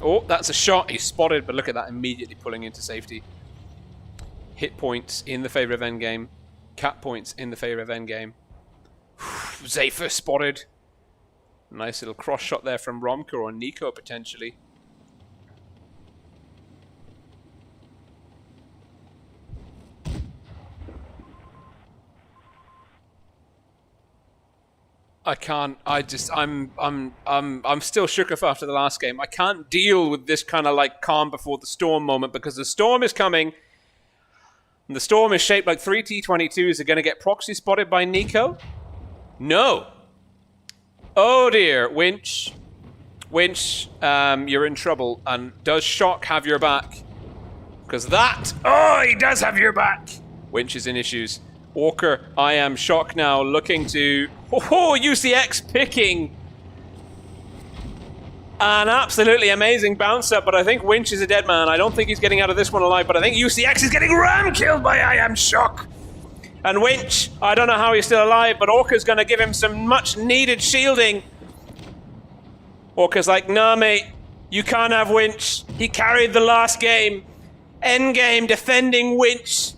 Oh, that's a shot. He's spotted, but look at that, immediately pulling into safety. Hit points in the favor of Endgame. Cap points in the favor of Endgame. Zephyr spotted. Nice little cross shot there from Romka or Nico, potentially. I can't. I'm still shook up after the last game. I can't deal with this kind of like calm before the storm moment, because the storm is coming. And the storm is shaped like 3 T22s are going to get proxy spotted by Nico. No. Oh dear, Winch. Winch, you're in trouble. And does Shock have your back? Because that... Oh, he does have your back. Winch is in issues. Walker, I am shocked now, looking to... Oh, UCX picking an absolutely amazing bounce up, but I think Winch is a dead man. I don't think he's getting out of this one alive, but I think UCX is getting ram-killed by I am shock. And Winch, I don't know how he's still alive, but Orca's going to give him some much-needed shielding. Orca's like, nah, mate, you can't have Winch. He carried the last game. Endgame defending Winch.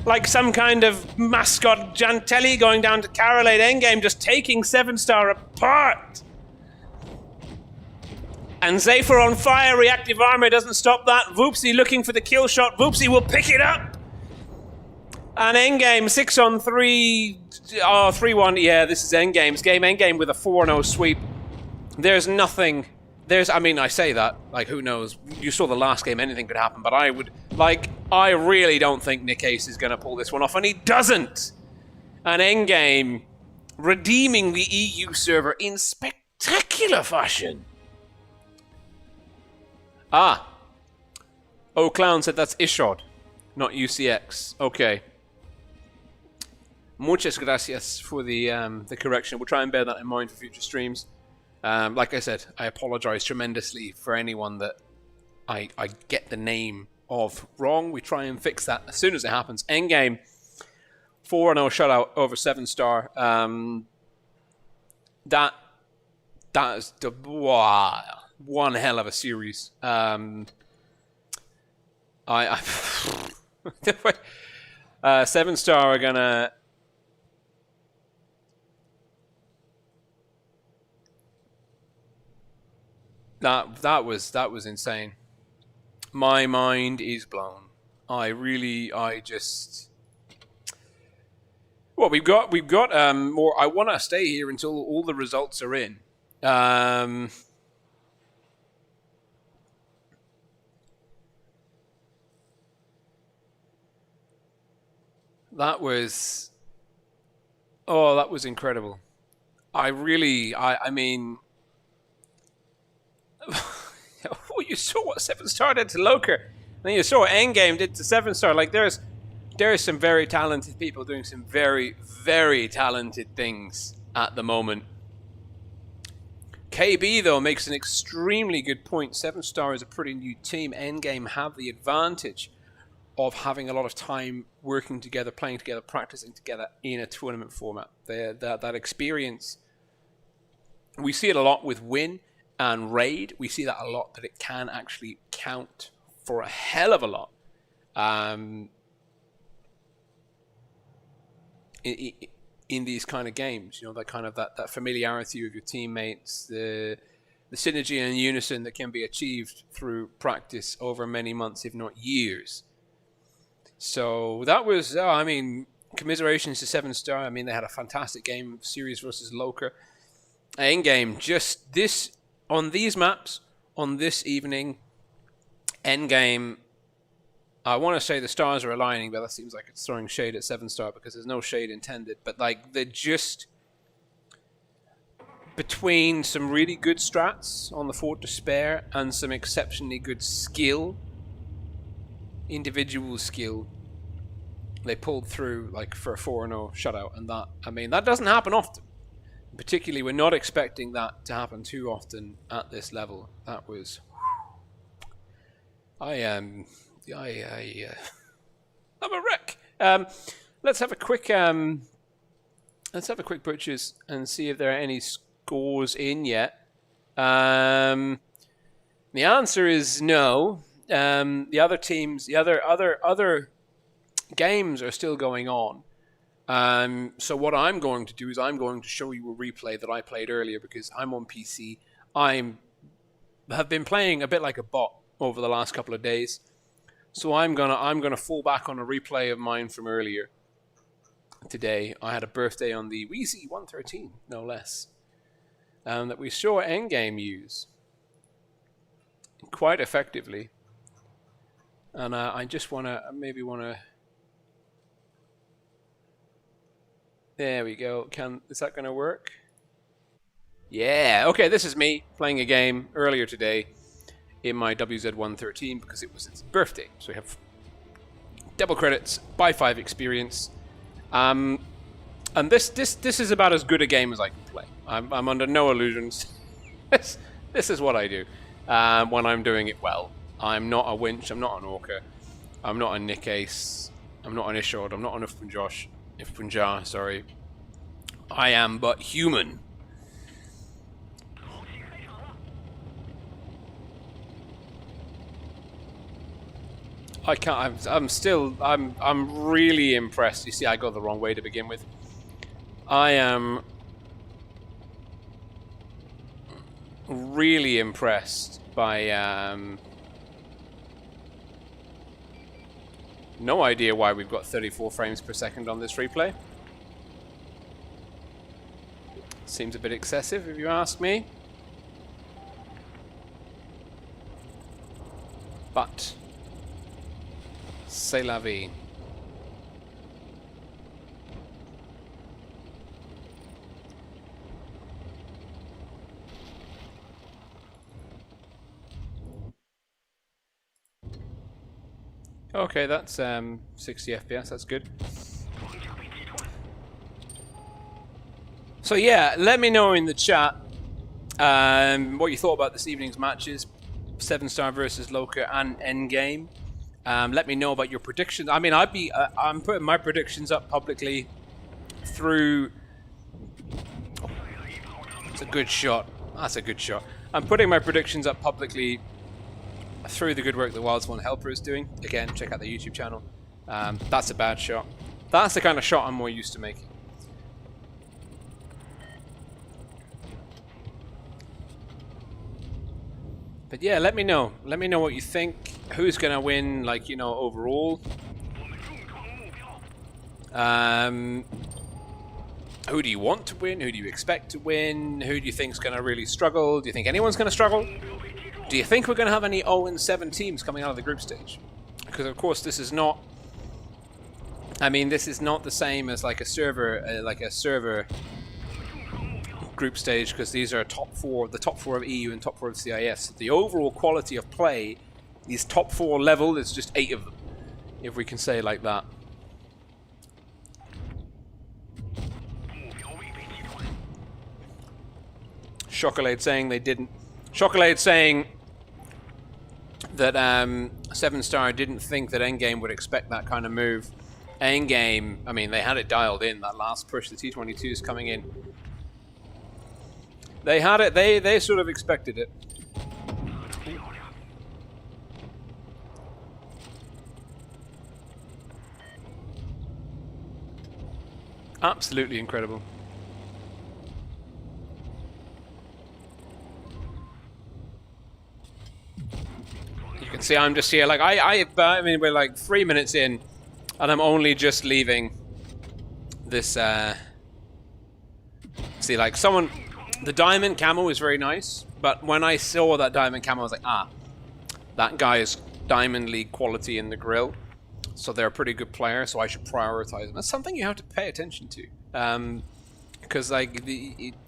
Like some kind of mascot Jantelli going down to Carolade. Endgame just taking 7star apart. And Zephyr on fire. Reactive armor doesn't stop that. Voopsy looking for the kill shot. Voopsy will pick it up. And Endgame 6 on 3. Oh, 3-1. Yeah, this is Endgame's game. Endgame with a 4-0 sweep. There's nothing... I mean, I say that, like, who knows? You saw the last game, anything could happen, but I would, like, I really don't think Nick Ace is going to pull this one off, and he doesn't! And Endgame redeeming the EU server in spectacular fashion. Ah. Oh, Clown said that's Ishod, not UCX. Okay. Muchas gracias for the correction. We'll try and bear that in mind for future streams. Like I said, I apologize tremendously for anyone that I get the name of wrong. We try and fix that as soon as it happens. Endgame, 4-0 shutout over 7-star. That is the one hell of a series. I 7-star are gonna. That was insane. My mind is blown. I just. Well, we've got more. I want to stay here until all the results are in. That was incredible. I mean, you saw what 7-star did to Loca, and then you saw what Endgame did to 7-star. Like there's some very talented people doing some very, very talented things at the moment. KB, though, makes an extremely good point. 7-star is a pretty new team. Endgame have the advantage of having a lot of time working together, playing together, practicing together in a tournament format. That experience, we see it a lot with Win and Raid. We see that a lot, that it can actually count for a hell of a lot. In these kind of games, you know, that familiarity with your teammates, the synergy and unison that can be achieved through practice over many months, if not years. So that was, I mean, commiserations to 7-star. I mean, they had a fantastic game, series versus Loca. Endgame, just this, on these maps, on this evening, Endgame, I want to say the stars are aligning, but that seems like it's throwing shade at 7-star because there's no shade intended. But like, they're just between some really good strats on the Fort Despair and some exceptionally good skill, individual skill, they pulled through like for a 4-0 shutout. And that, I mean, that doesn't happen often. Particularly, we're not expecting that to happen too often at this level. That was, I'm a wreck. Let's have a quick butchers and see if there are any scores in yet. The answer is no. The other teams, the other games are still going on. So what I'm going to do is I'm going to show you a replay that I played earlier because I'm on PC. Have been playing a bit like a bot over the last couple of days. So I'm gonna fall back on a replay of mine from earlier today. I had a birthday on the Wheezy 113, no less, that we saw Endgame use quite effectively. And I just wanna. There we go. Is that gonna work? Yeah. Okay. This is me playing a game earlier today in my WZ113 because it was its birthday. So we have double credits by 5 experience. And this is about as good a game as I can play. I'm under no illusions. This is what I do when I'm doing it well. I'm not a Winch, I'm not an Orca, I'm not a Nick Ace, I'm not an Ishod, I'm not an Ifpunjar, sorry. I am but human. I can't. I'm really impressed. You see, I got the wrong way to begin with. I am really impressed by. No idea why we've got 34 frames per second on this replay. Seems a bit excessive, if you ask me. But c'est la vie. Okay, that's 60 FPS, that's good. So yeah, let me know in the chat what you thought about this evening's matches, 7-star versus Loca and Endgame. Let me know about your predictions. I mean, I'm putting my predictions up publicly through. It's a good shot. That's a good shot. I'm putting my predictions up publicly through the good work that Wilds One Helper is doing. Again, check out the YouTube channel. That's a bad shot. That's the kind of shot I'm more used to making. But yeah, let me know. Let me know what you think. Who's gonna win, like, you know, overall. Who do you want to win? Who do you expect to win? Who do you think's gonna really struggle? Do you think anyone's gonna struggle? Do you think we're gonna have any 0-7 teams coming out of the group stage? Because of course this is not. I mean, this is not the same as like a server group stage, because these are the top four of EU and top 4 of CIS. The overall quality of play is top 4 level. There's just 8 of them, if we can say it like that. Chocolate saying they didn't. Chocolate saying that 7-star didn't think that Endgame would expect that kind of move. Endgame, I mean, they had it dialed in, that last push, the T-22s coming in. They had it, they sort of expected it. Absolutely incredible. You can see I'm just here, like, I mean, we're like 3 minutes in, and I'm only just leaving this, see, like, someone, the diamond camo is very nice, but when I saw that diamond camo, I was like, ah, that guy is Diamond League quality in the grill, so they're a pretty good player, so I should prioritize them. That's something you have to pay attention to, because, like,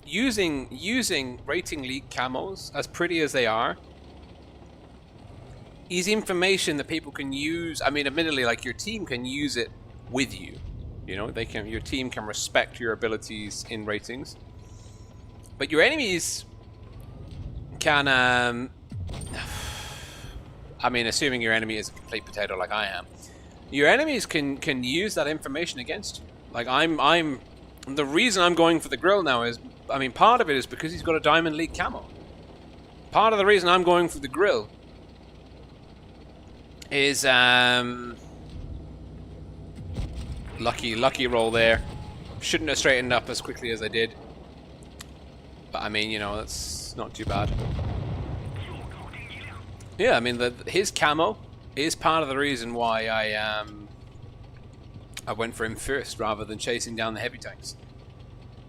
using rating league camos, as pretty as they are, is information that people can use. I mean, admittedly, like, your team can use it with you. You know, your team can respect your abilities in ratings. But your enemies can, I mean, assuming your enemy is a complete potato like I am, your enemies can use that information against you. Like, the reason I'm going for the grill now is, I mean, part of it is because he's got a Diamond League camo. Part of the reason I'm going for the grill is lucky roll there. Shouldn't have straightened up as quickly as I did, but I mean, you know, that's not too bad. Yeah, I mean, his camo is part of the reason why I went for him first rather than chasing down the heavy tanks.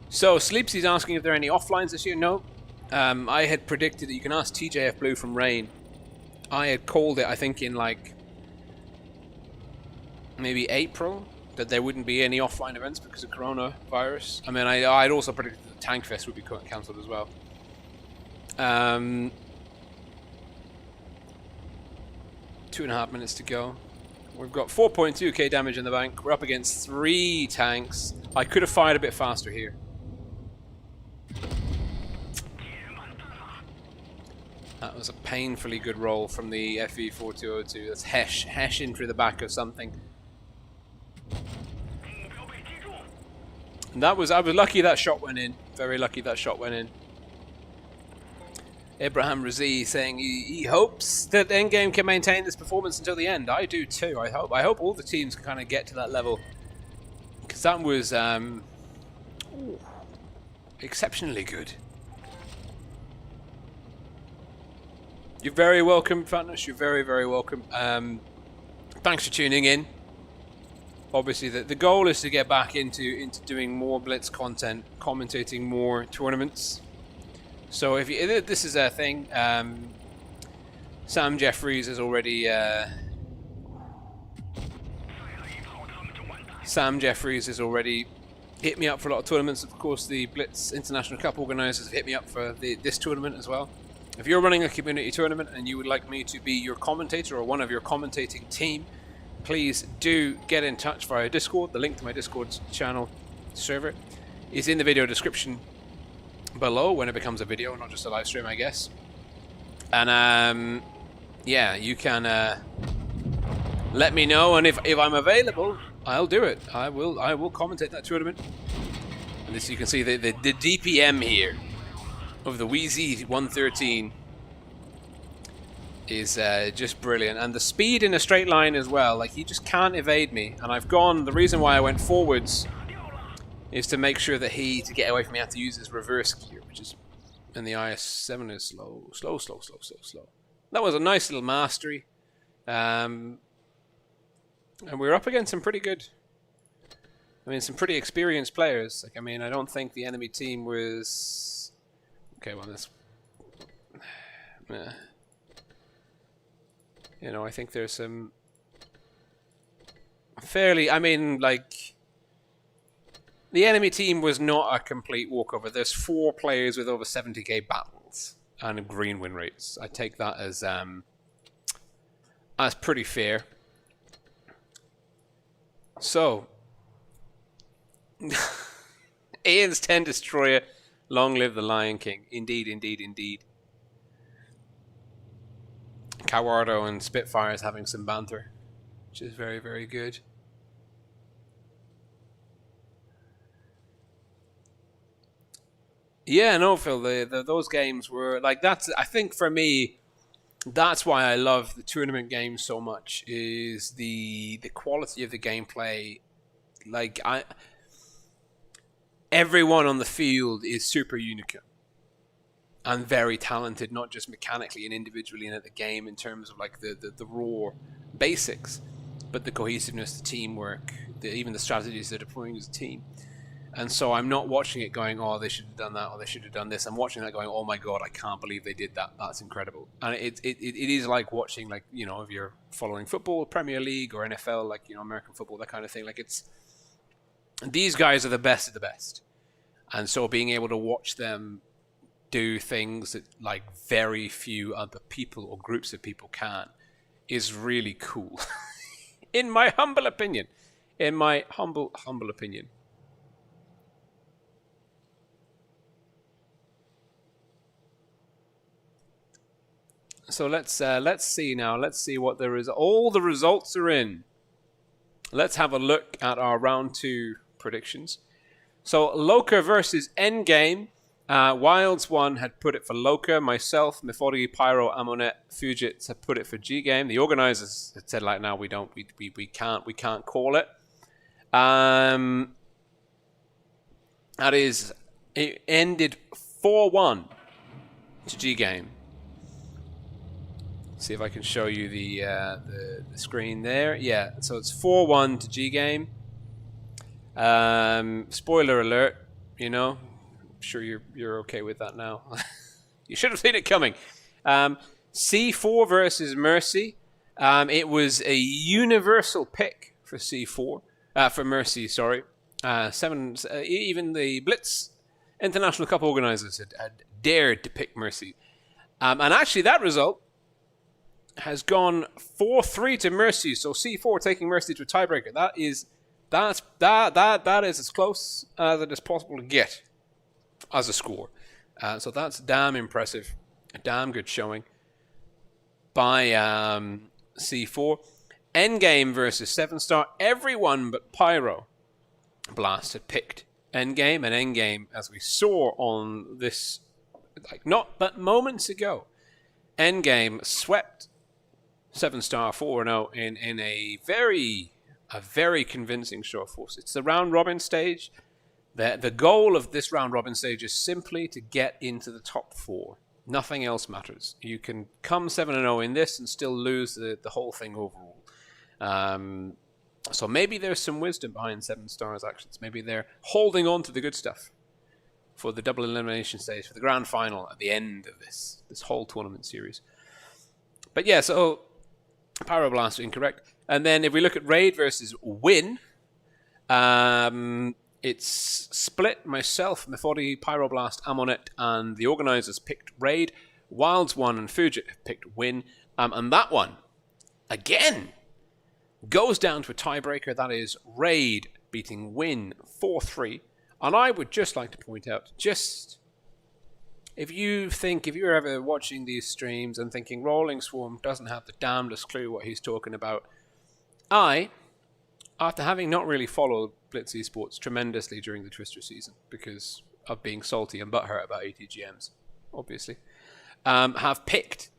So Sleepsy's asking if there are any offlines this year. No, I had predicted that. You can ask TJF Blue from Rain. I had called it, I think, in like maybe April, that there wouldn't be any offline events because of coronavirus. I mean, I'd also predicted that Tank Fest would be cancelled as well. 2.5 minutes to go. We've got 4.2k damage in the bank. We're up against 3 tanks. I could have fired a bit faster here. That was a painfully good roll from the FE4202. That's Hesh in through the back of something. And I was lucky that shot went in. Very lucky that shot went in. Abraham Razi saying he hopes that Endgame can maintain this performance until the end. I do too. I hope all the teams can kind of get to that level, because that was exceptionally good. You're very welcome, Fatness. You're very, very welcome. Thanks for tuning in. Obviously, the goal is to get back into doing more Blitz content, commentating more tournaments. So if this is a thing, Sam Jeffries has already hit me up for a lot of tournaments. Of course, the Blitz International Cup organisers have hit me up for this tournament as well. If you're running a community tournament and you would like me to be your commentator or one of your commentating team, please do get in touch via Discord. The link to my Discord channel server is in the video description below when it becomes a video, not just a live stream, I guess. And yeah, you can let me know, and if I'm available, I'll do it. I will commentate that tournament. And this, you can see the DPM here of the Wheezy 113 is just brilliant, and the speed in a straight line as well. Like, he just can't evade me, and I've gone. The reason why I went forwards is to make sure that to get away from me, I have to use his reverse gear, which is, in the IS-7 is slow. That was a nice little mastery. And we were up against some pretty good, some pretty experienced players. Like, I don't think the enemy team was... Okay, well, this... I think there's some fairly... the enemy team was not a complete walkover. There's 4 players with over 70k battles and green win rates. I take that as pretty fair. So, Ian's 10 Destroyer, long live the Lion King. Indeed, indeed, indeed. Cowardo and Spitfire's having some banter, which is very, very good. Yeah, no, Phil, those games were, like, that's, I think for me, that's why I love the tournament games so much, is the quality of the gameplay. Like, everyone on the field is super unicorn and very talented, not just mechanically and individually and at the game in terms of like the raw basics, but the cohesiveness, the teamwork, even the strategies they're deploying as a team. And so I'm not watching it going, oh, they should have done that, or they should have done this. I'm watching that going, oh my god, I can't believe they did that. That's incredible. And it is like watching, like, if you're following football, Premier League or NFL, like, American football, that kind of thing. Like, these guys are the best of the best. And so being able to watch them do things that, like, very few other people or groups of people can is really cool. In my humble opinion. In my humble opinion. So let's see now. Let's see what there is. All the results are in. Let's have a look at our round 2 predictions. So Loca versus Endgame. Wilds1 had put it for Loca. Myself, Mifori, Pyro, Amonet, Fujits had put it for G Game. The organizers had said, like, no, we can't call it. That is, it ended 4-1 to G Game. See if I can show you the screen there. Yeah, so it's 4-1 to G Game. Spoiler alert, I'm sure you're okay with that now. You should have seen it coming. C4 versus Mercy. It was a universal pick for C4. For Mercy, sorry. Even the Blitz International Cup organizers had dared to pick Mercy. And actually that result has gone 4-3 to Mercy. So C4 taking Mercy to a tiebreaker. That is as close as it is possible to get as a score. So that's damn impressive. A damn good showing by C4. Endgame versus 7-star. Everyone but Pyro Blast had picked Endgame, and Endgame, as we saw on this, like, not but moments ago, Endgame swept 7-star 4-0 in a very convincing show of force. It's the round robin stage. The goal of this round robin stage is simply to get into the top 4. Nothing else matters. You can come 7-0 in this and still lose the whole thing overall. So maybe there's some wisdom behind 7-star's actions. Maybe they're holding on to the good stuff for the double elimination stage, for the grand final at the end of this whole tournament series. But yeah, so Pyroblast incorrect. And then if we look at Raid versus Win, it's split. Myself, Methodi, Pyroblast, Amonet, and the organizers picked Raid. Wilds1 and Fujit picked Win. And that one, again, goes down to a tiebreaker. That is Raid beating Win 4-3. And I would just like to point out, if you're ever watching these streams and thinking Rolling Swarm doesn't have the damnedest clue what he's talking about, I, after having not really followed Blitz Esports tremendously during the Twister season because of being salty and butthurt about ATGMs, obviously, have picked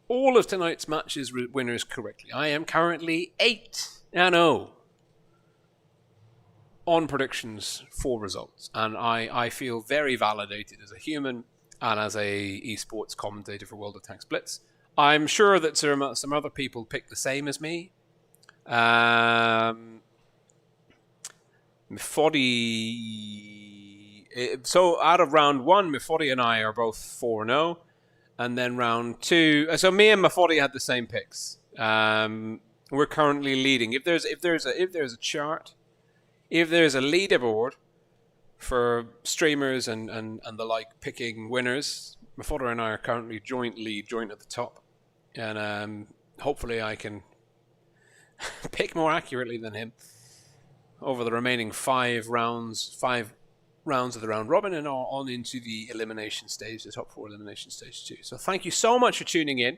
all of tonight's matches winners correctly. I am currently 8-0 on predictions for results, and I feel very validated as a human and as a esports commentator for World of Tanks Blitz. I'm sure that some other people picked the same as me. So out of round 1, Mifodi and I are both 4-0. And then round 2, so me and Mifodi had the same picks. We're currently leading. If there's a chart, if there's a leaderboard for streamers and the like picking winners, Mifodi and I are currently joint at the top. And hopefully I can pick more accurately than him over the remaining 5 rounds of the round robin and on into the elimination stage, the top 4 elimination stage too. So thank you so much for tuning in.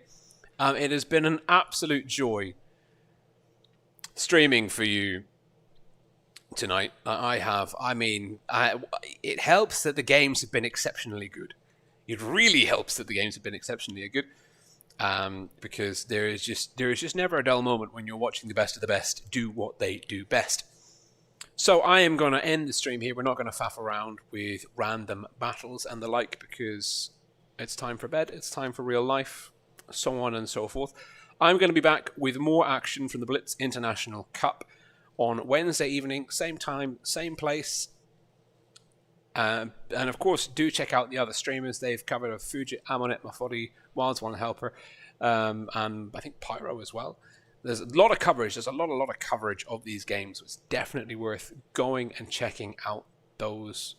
It has been an absolute joy streaming for you tonight. It helps that the games have been exceptionally good. It really helps that the games have been exceptionally good. Because there is just never a dull moment when you're watching the best of the best do what they do best. So I am going to end the stream here. We're not going to faff around with random battles and the like because it's time for bed, it's time for real life, so on and so forth. I'm going to be back with more action from the Blitz International Cup on Wednesday evening, same time, same place. And of course, do check out the other streamers. They've covered of Fujit, Amonet, Mafodi, Wilds One Helper, and I think Pyro as well. There's a lot of coverage. There's a lot of coverage of these games. It's definitely worth going and checking out those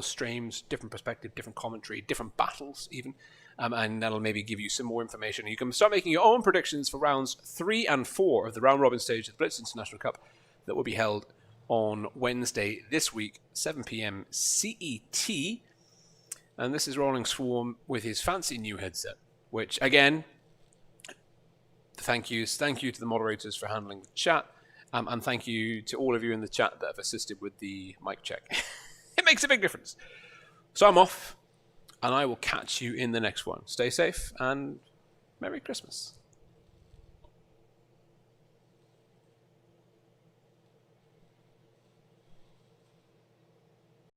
streams. Different perspective, different commentary, different battles even. And that'll maybe give you some more information. You can start making your own predictions for rounds 3 and 4 of the round robin stage of the Blitz International Cup that will be held on Wednesday this week, 7 p.m. CET. And this is Rolling Swarm with his fancy new headset, which, again, thank you to the moderators for handling the chat, and thank you to all of you in the chat that have assisted with the mic check. It makes a big difference. So I'm off, and I will catch you in the next one. Stay safe, and Merry Christmas.